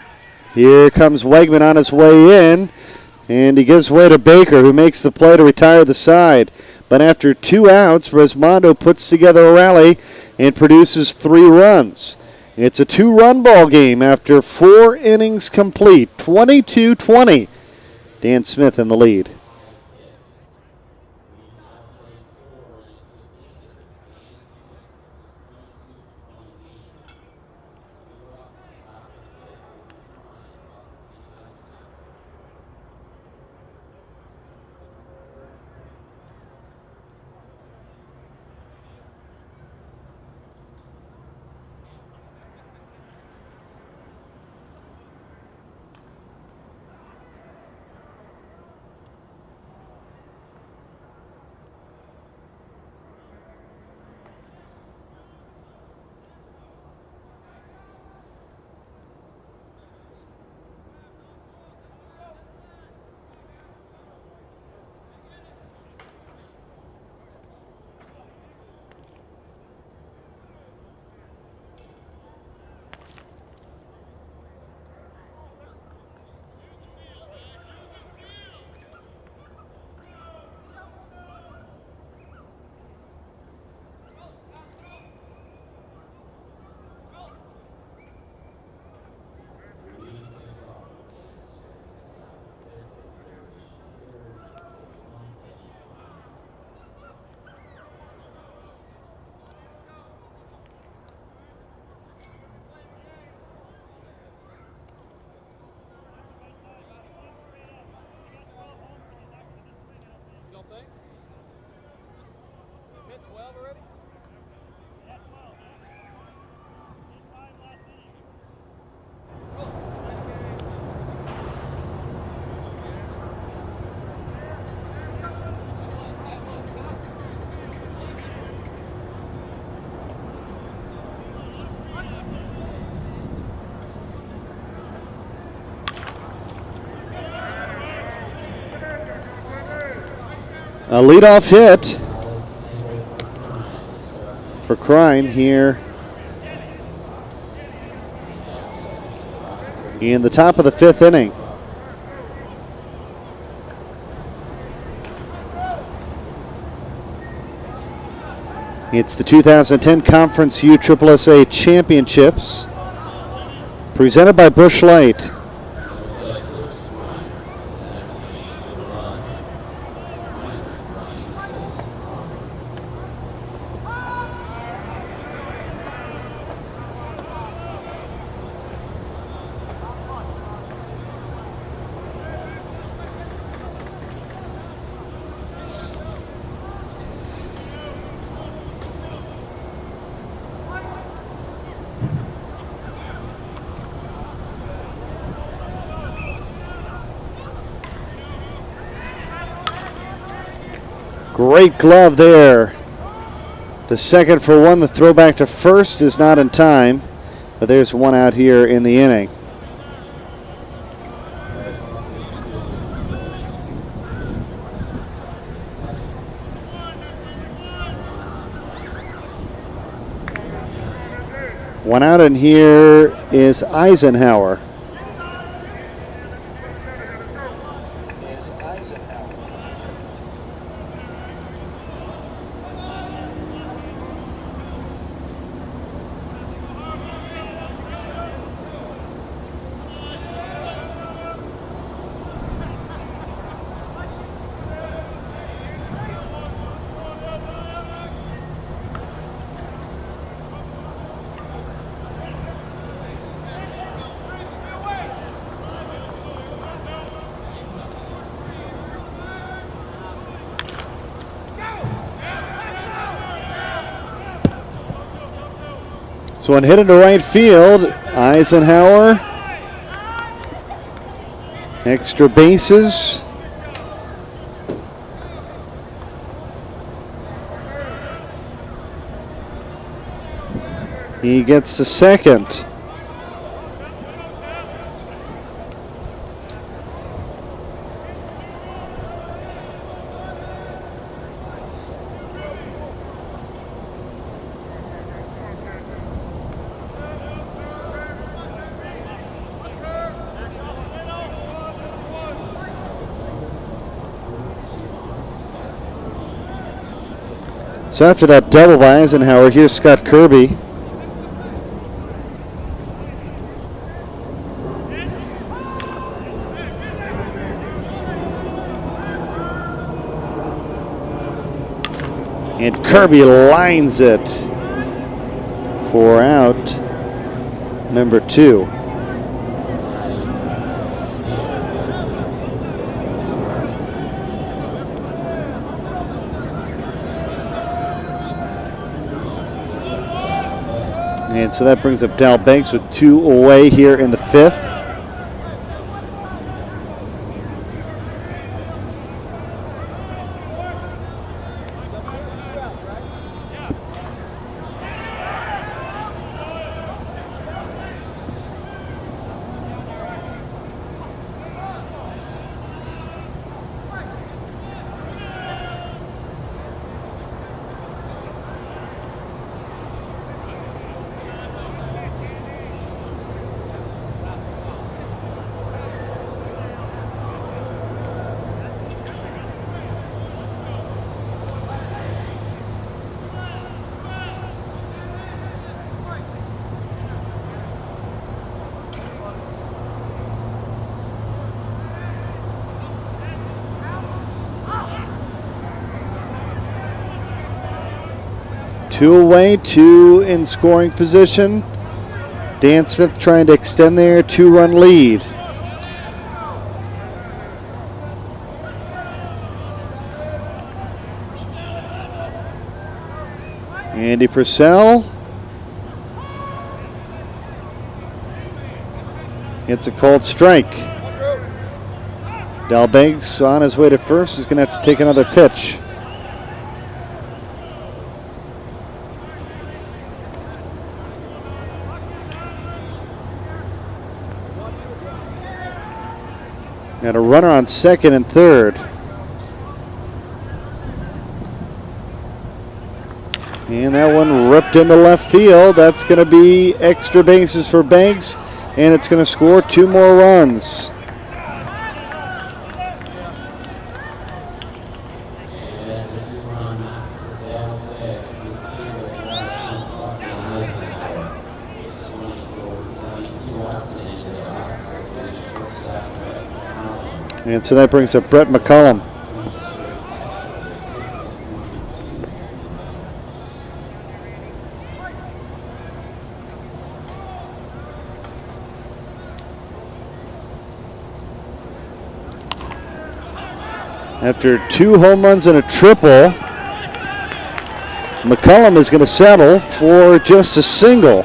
Here comes Wegman on his way in, and he gives way to Baker, who makes the play to retire the side. But after 2 outs, Resmondo puts together a rally and produces 3 runs. It's a 2-run ball game after 4 innings complete. 22-20. Dan Smith in the lead. A leadoff hit for Krein here in the top of the 5th inning. It's the 2010 Conference USSSA Championships presented by Busch Light. Great glove there. The second for one. The throw back to first is not in time, but there's one out here in the inning. One out, and here is Eisenhower. So one hit into right field. Eisenhower. Extra bases. He gets to second. So after that double by Eisenhower, here's Scott Kirby. And Kirby lines it for out number 2. And so that brings up Dal Banks with 2 away here in the 5th. Two away, 2 in scoring position. Dan Smith trying to extend their 2-run lead. Andy Purcell. It's a called strike. Dal Banks on his way to first is going to have to take another pitch. Got a runner on second and third. And that one ripped into left field. That's going to be extra bases for Banks, and it's going to score 2 more runs. And so that brings up Brett McCullum. After 2 home runs and a triple, McCullum is going to settle for just a single.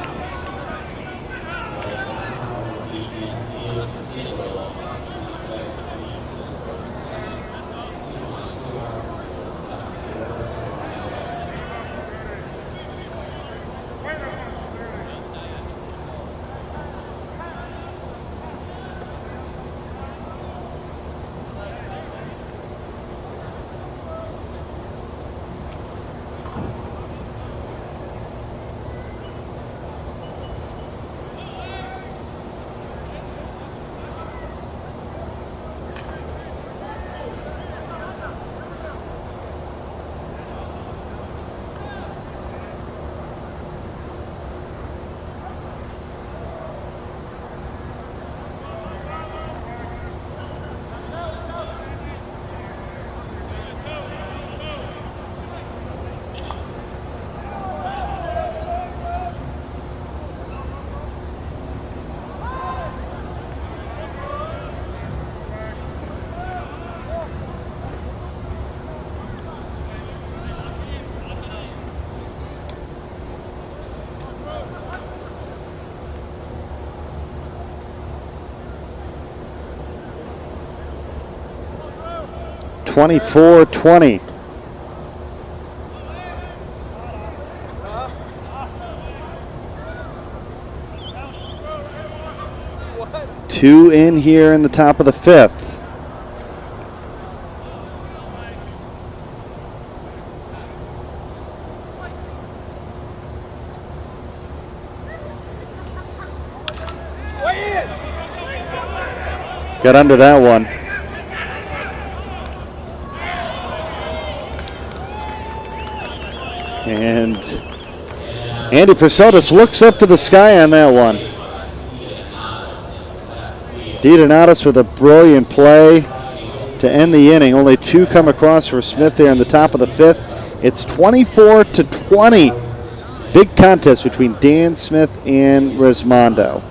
24-20. Two in here in the top of the fifth. Got under that one. And Andy Persotis looks up to the sky on that one. DiDonatis with a brilliant play to end the inning. Only two come across for Smith there in the top of the fifth. It's 24-20. Big contest between Dan Smith and Resmondo.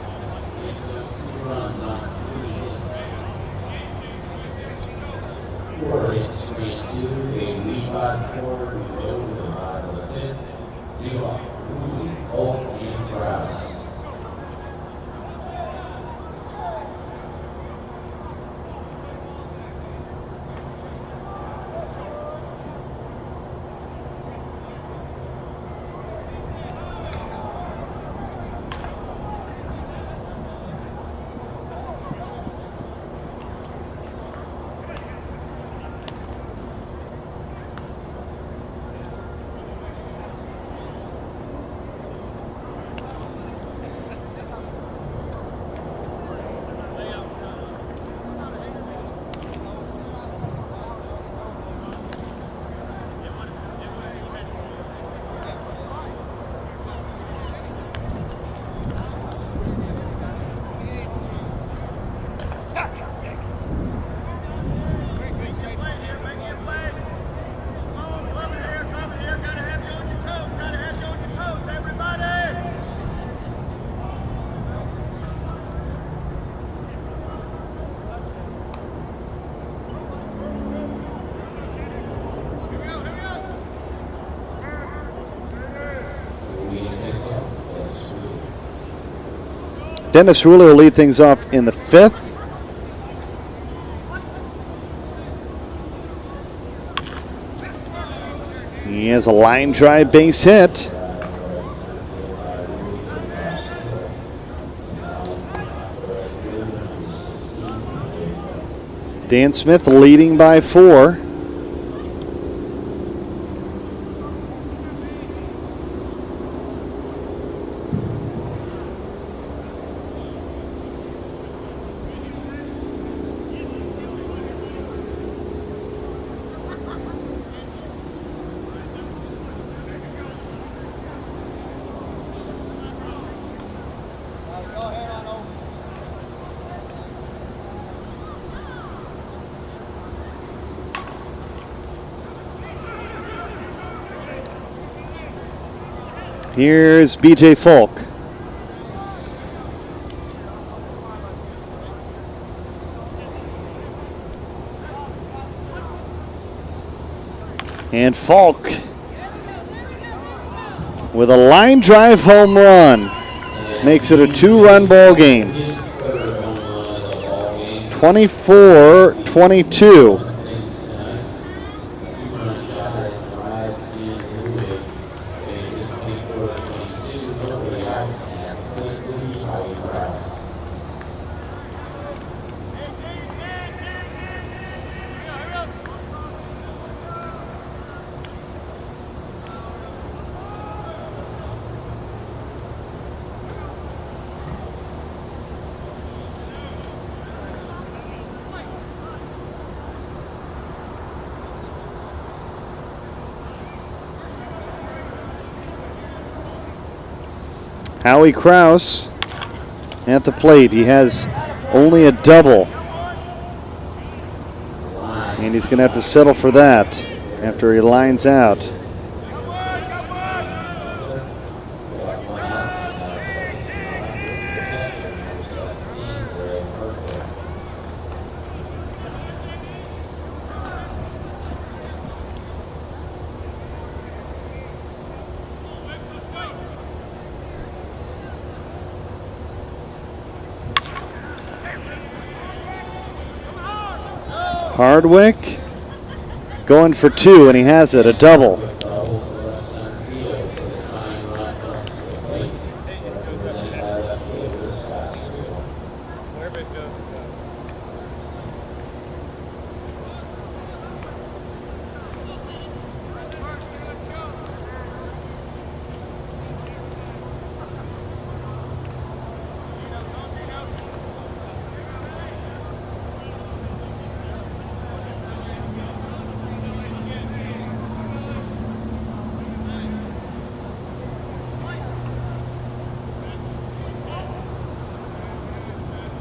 Dennis Rulli will lead things off in the fifth. He has a line drive base hit. Dan Smith leading by 4. Here's B.J. Falk. And Falk with a line drive home run makes it a 2-run ball game. 24-22. Howie Krause at the plate. He has only a double. And he's going to have to settle for that after he lines out. Hardwick Going for two, and he has it, a double.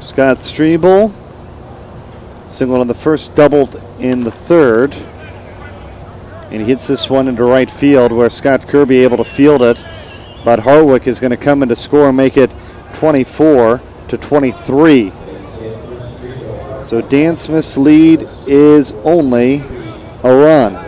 Scott Strebel singled on the first, doubled in the third. And he hits this one into right field where Scott Kirby able to field it. But Harwick is going to come in to score and make it 24-23. So Dan Smith's lead is only a run.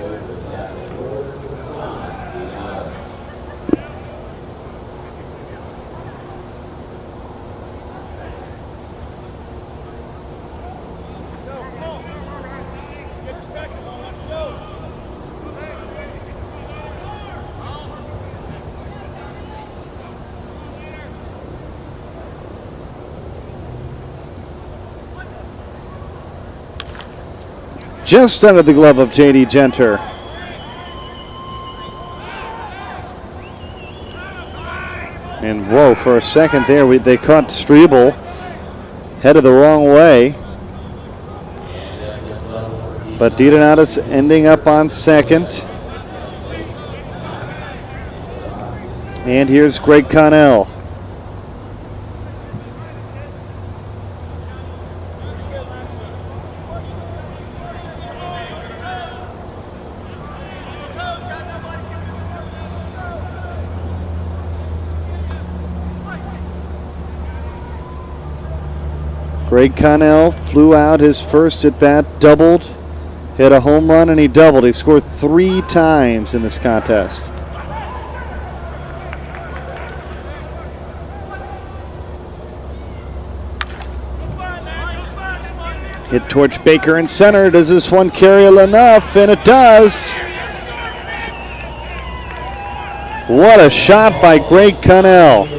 Just under the glove of J.D. Genter. And whoa, for a second there, they caught Strebel headed the wrong way. But DiDonatis ending up on second. And here's Greg Connell. Greg Connell flew out his first at bat, doubled, hit a home run, and he doubled. He scored 3 times in this contest. Hit towards Baker in center. Does this one carry enough? And it does. What a shot by Greg Connell.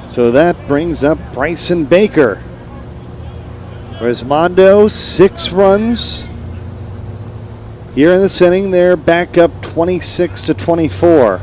So that brings up Bryson Baker. Resmondo, 6 runs. Here in this inning, they're back up 26-24.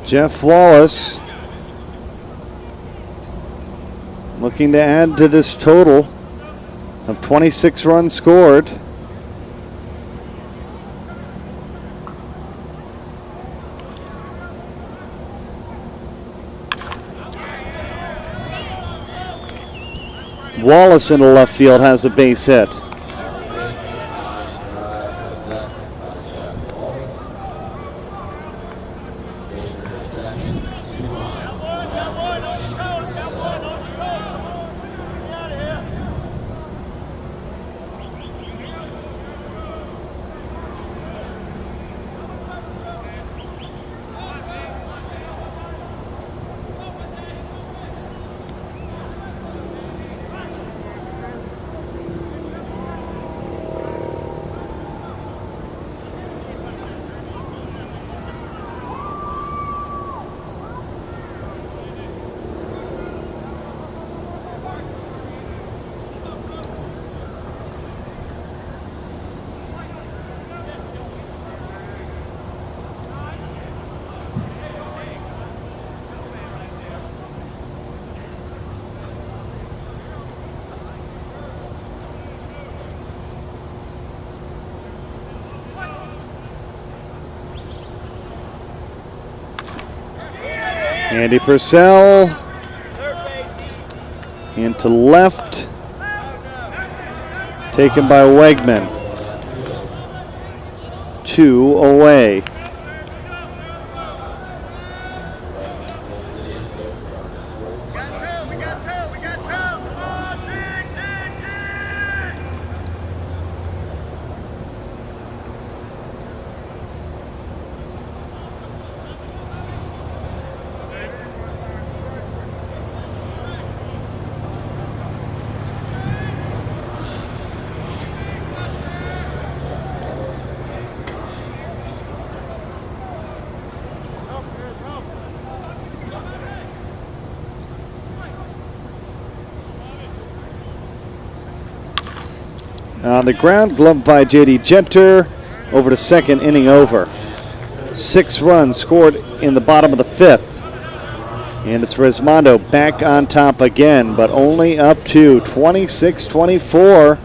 Jeff Wallace looking to add to this total of 26 runs scored. Wallace into left field has a base hit. Andy Purcell into left. Taken by Wegman. 2 away. On the ground, gloved by J.D. Genter. Over to second, inning over. 6 runs scored in the bottom of the 5th. And it's Resmondo back on top again, but only up to 26-24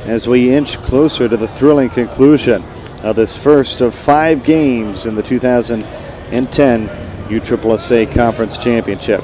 as we inch closer to the thrilling conclusion of this first of 5 games in the 2010 USSSA Conference Championship.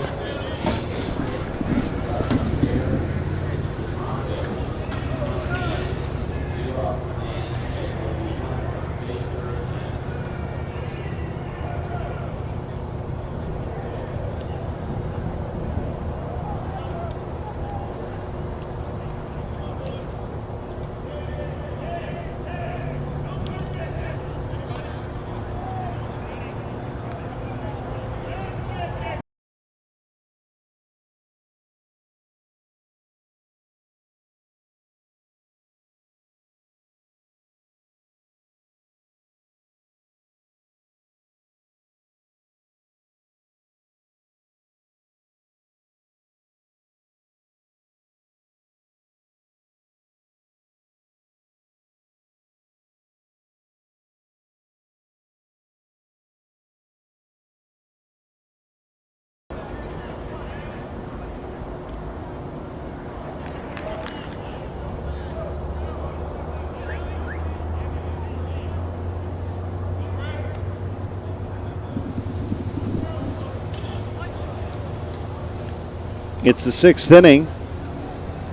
It's the 6th inning,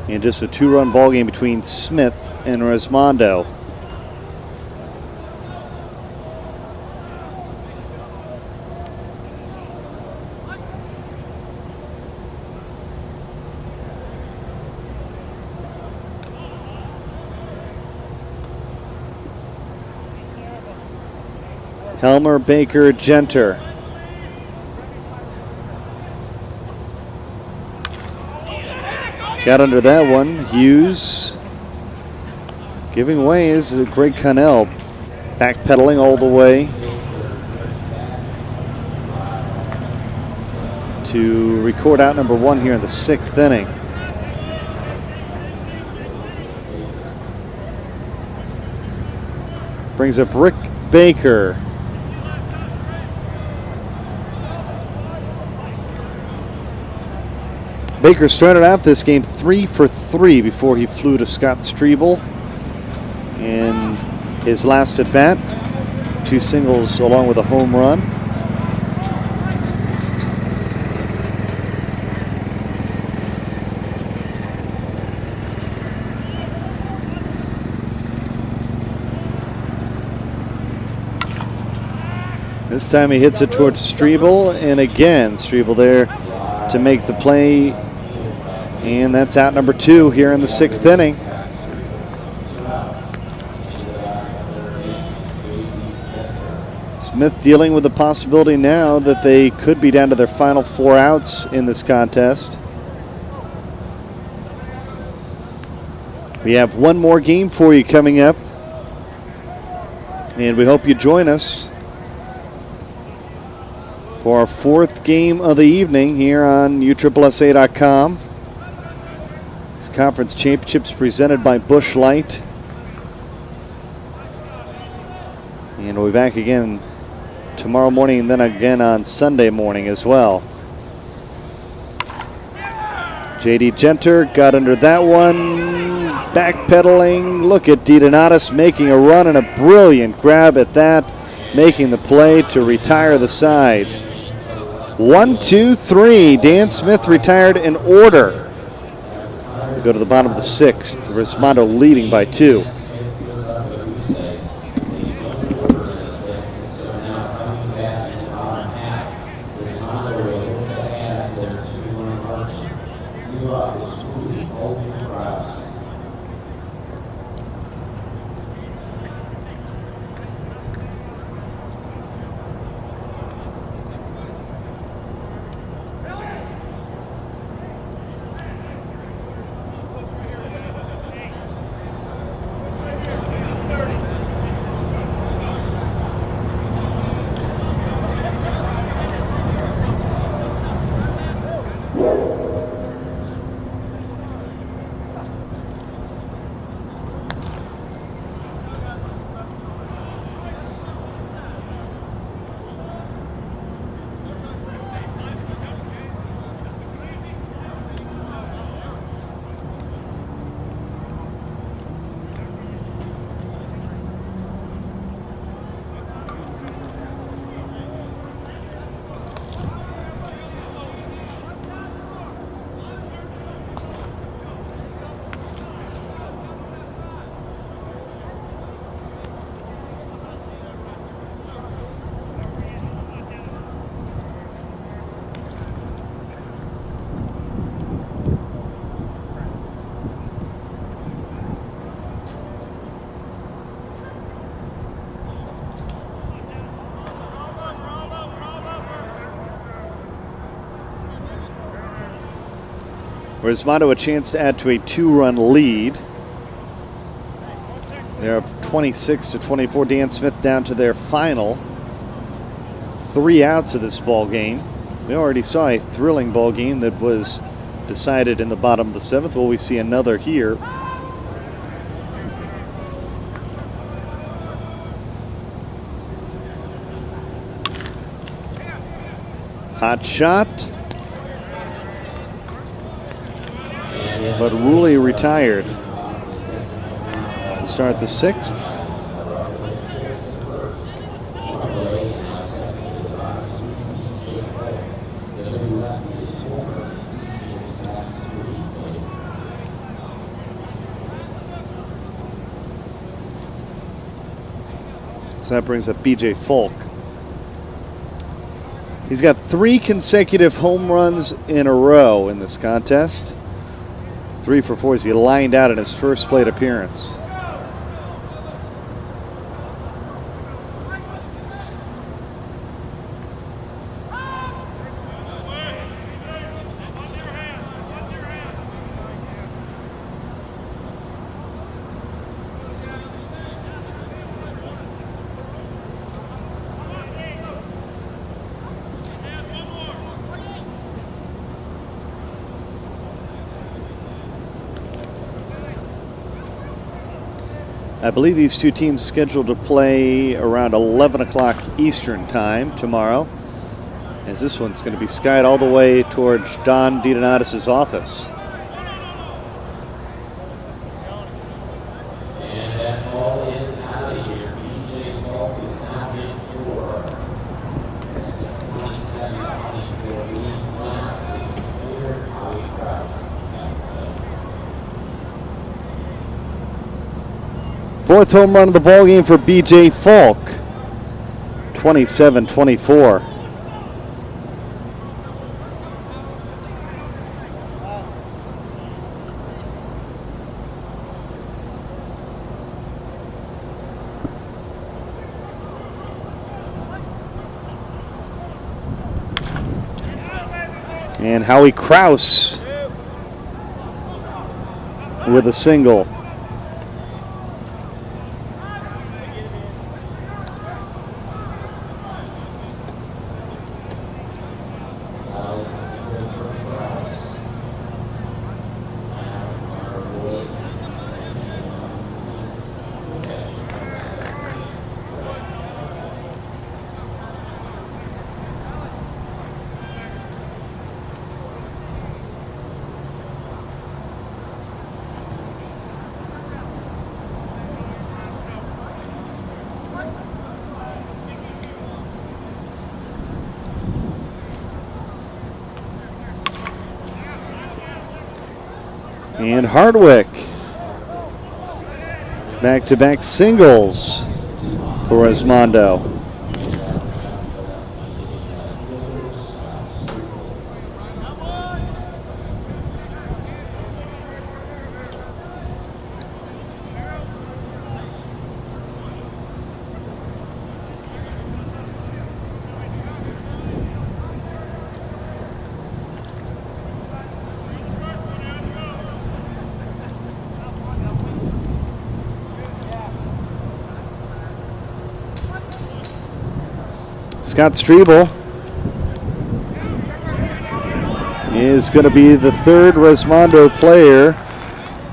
and just a 2-run ball game between Smith and Resmondo. Helmer, Baker, Genter. Got under that one. Hughes giving way is Greg Connell, backpedaling all the way to record out number 1 here in the 6th inning. Brings up Rick Baker. Baker started out this game 3 for 3 before he flew to Scott Strebel in his last at bat. 2 singles along with a home run. This time he hits it towards Strebel, and again Strebel there to make the play. And that's out number 2 here in the 6th inning. Smith dealing with the possibility now that they could be down to their final 4 outs in this contest. We have one more game for you coming up, and we hope you join us for our 4th game of the evening here on USSSA.com. This conference championships presented by Busch Light. And we'll be back again tomorrow morning and then again on Sunday morning as well. J.D. Genter got under that one. Backpedaling. Look at DiDonatis making a run and a brilliant grab at that, making the play to retire the side. 1, 2, 3. Dan Smith retired in order. We go to the bottom of the 6th. Resmondo leading by 2. Resmondo a chance to add to a 2-run lead. They're up 26-24. Dan Smith down to their final 3 outs of this ball game. We already saw a thrilling ball game that was decided in the bottom of the 7th. Will we see another here? Hot shot. But Ruley retired. Start the 6th. So that brings up BJ Falk. He's got 3 consecutive home runs in a row in this contest. 3 for 4 as he lined out in his first plate appearance. I believe these two teams scheduled to play around 11 o'clock Eastern time tomorrow, as this one's going to be skied all the way towards Don DiDonatis' office. And that ball is out of here. BJ Falk is now in for 27-24 lead. One is clear. Howie Krause. 4th home run of the ball game for BJ Falk. 27-24. And Howie Krause with a single. And Hardwick. Back-to-back singles for Resmondo. Scott Strebel is going to be the third Resmondo player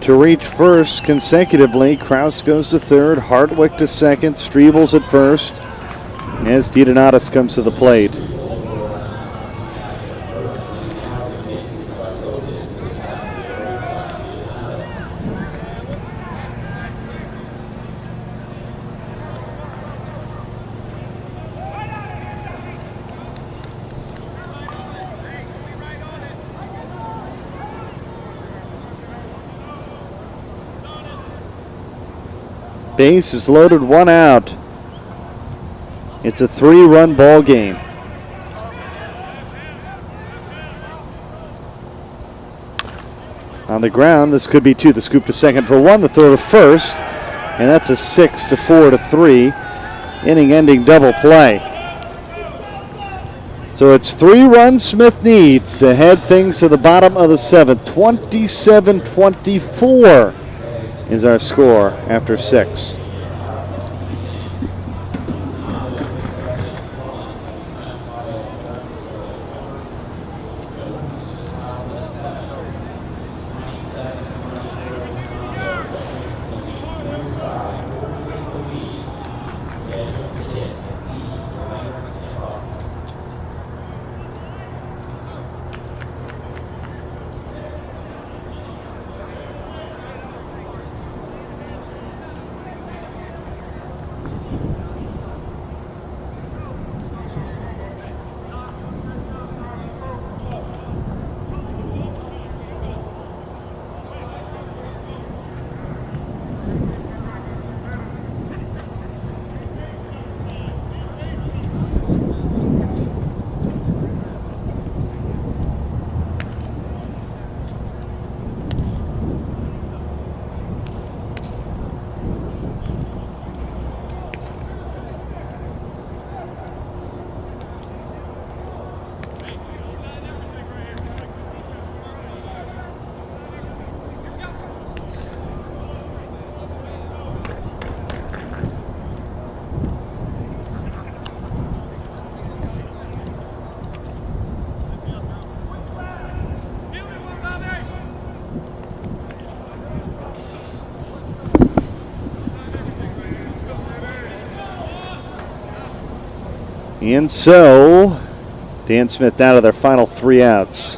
to reach first consecutively. Kraus goes to third, Hardwick to second, Strebel's at first, as DiDonatis comes to the plate. Base is loaded, 1 out. It's a 3-run ball game. On the ground, this could be 2. The scoop to second for 1, the throw to first, and that's a 6-4 to 3 inning-ending double play. So it's 3 runs Smith needs to head things to the bottom of the 7th. 27-24 is our score after 6. And so, Dan Smith down to their final 3 outs.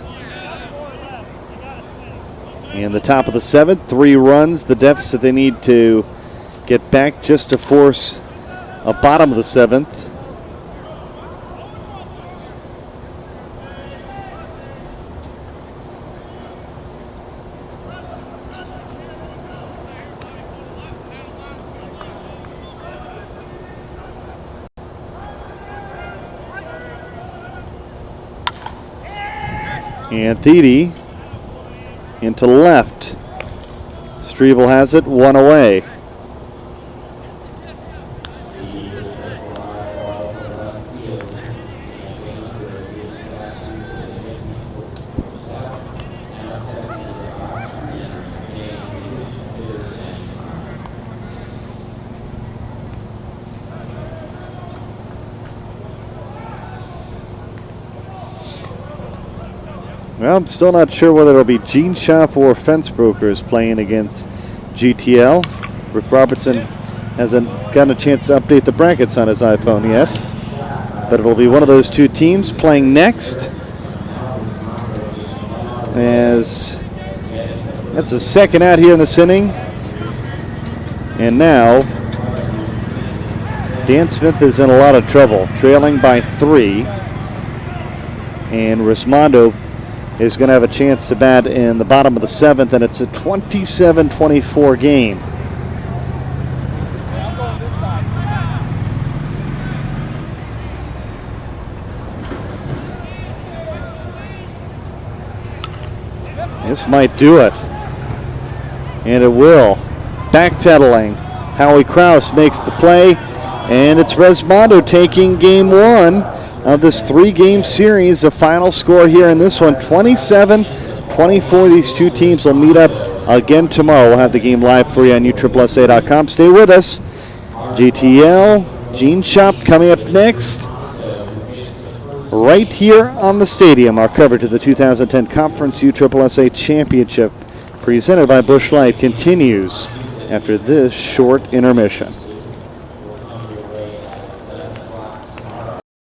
In the top of the 7th, 3 runs, the deficit they need to get back just to force a bottom of the 7th. And Thede into left. Strebel has it, 1 away. Well, I'm still not sure whether it'll be Gene Shop or Fence Brokers playing against GTL. Rick Robertson hasn't gotten a chance to update the brackets on his iPhone yet. But it'll be one of those 2 teams playing next. As that's the 2nd out here in this inning. And now, Dan Smith is in a lot of trouble, trailing by 3. And Resmondo is going to have a chance to bat in the bottom of the 7th, and it's a 27-24 game. This might do it. And it will. Backpedaling. Howie Krause makes the play. And it's Resmondo taking game 1 of this 3-game series. The final score here in this one, 27-24. These two teams will meet up again tomorrow. We'll have the game live for you on USSSA.com. Stay with us. GTL, Gene Shop coming up next. Right here on the stadium, our coverage of the 2010 Conference USSSA Championship presented by Busch Light continues after this short intermission.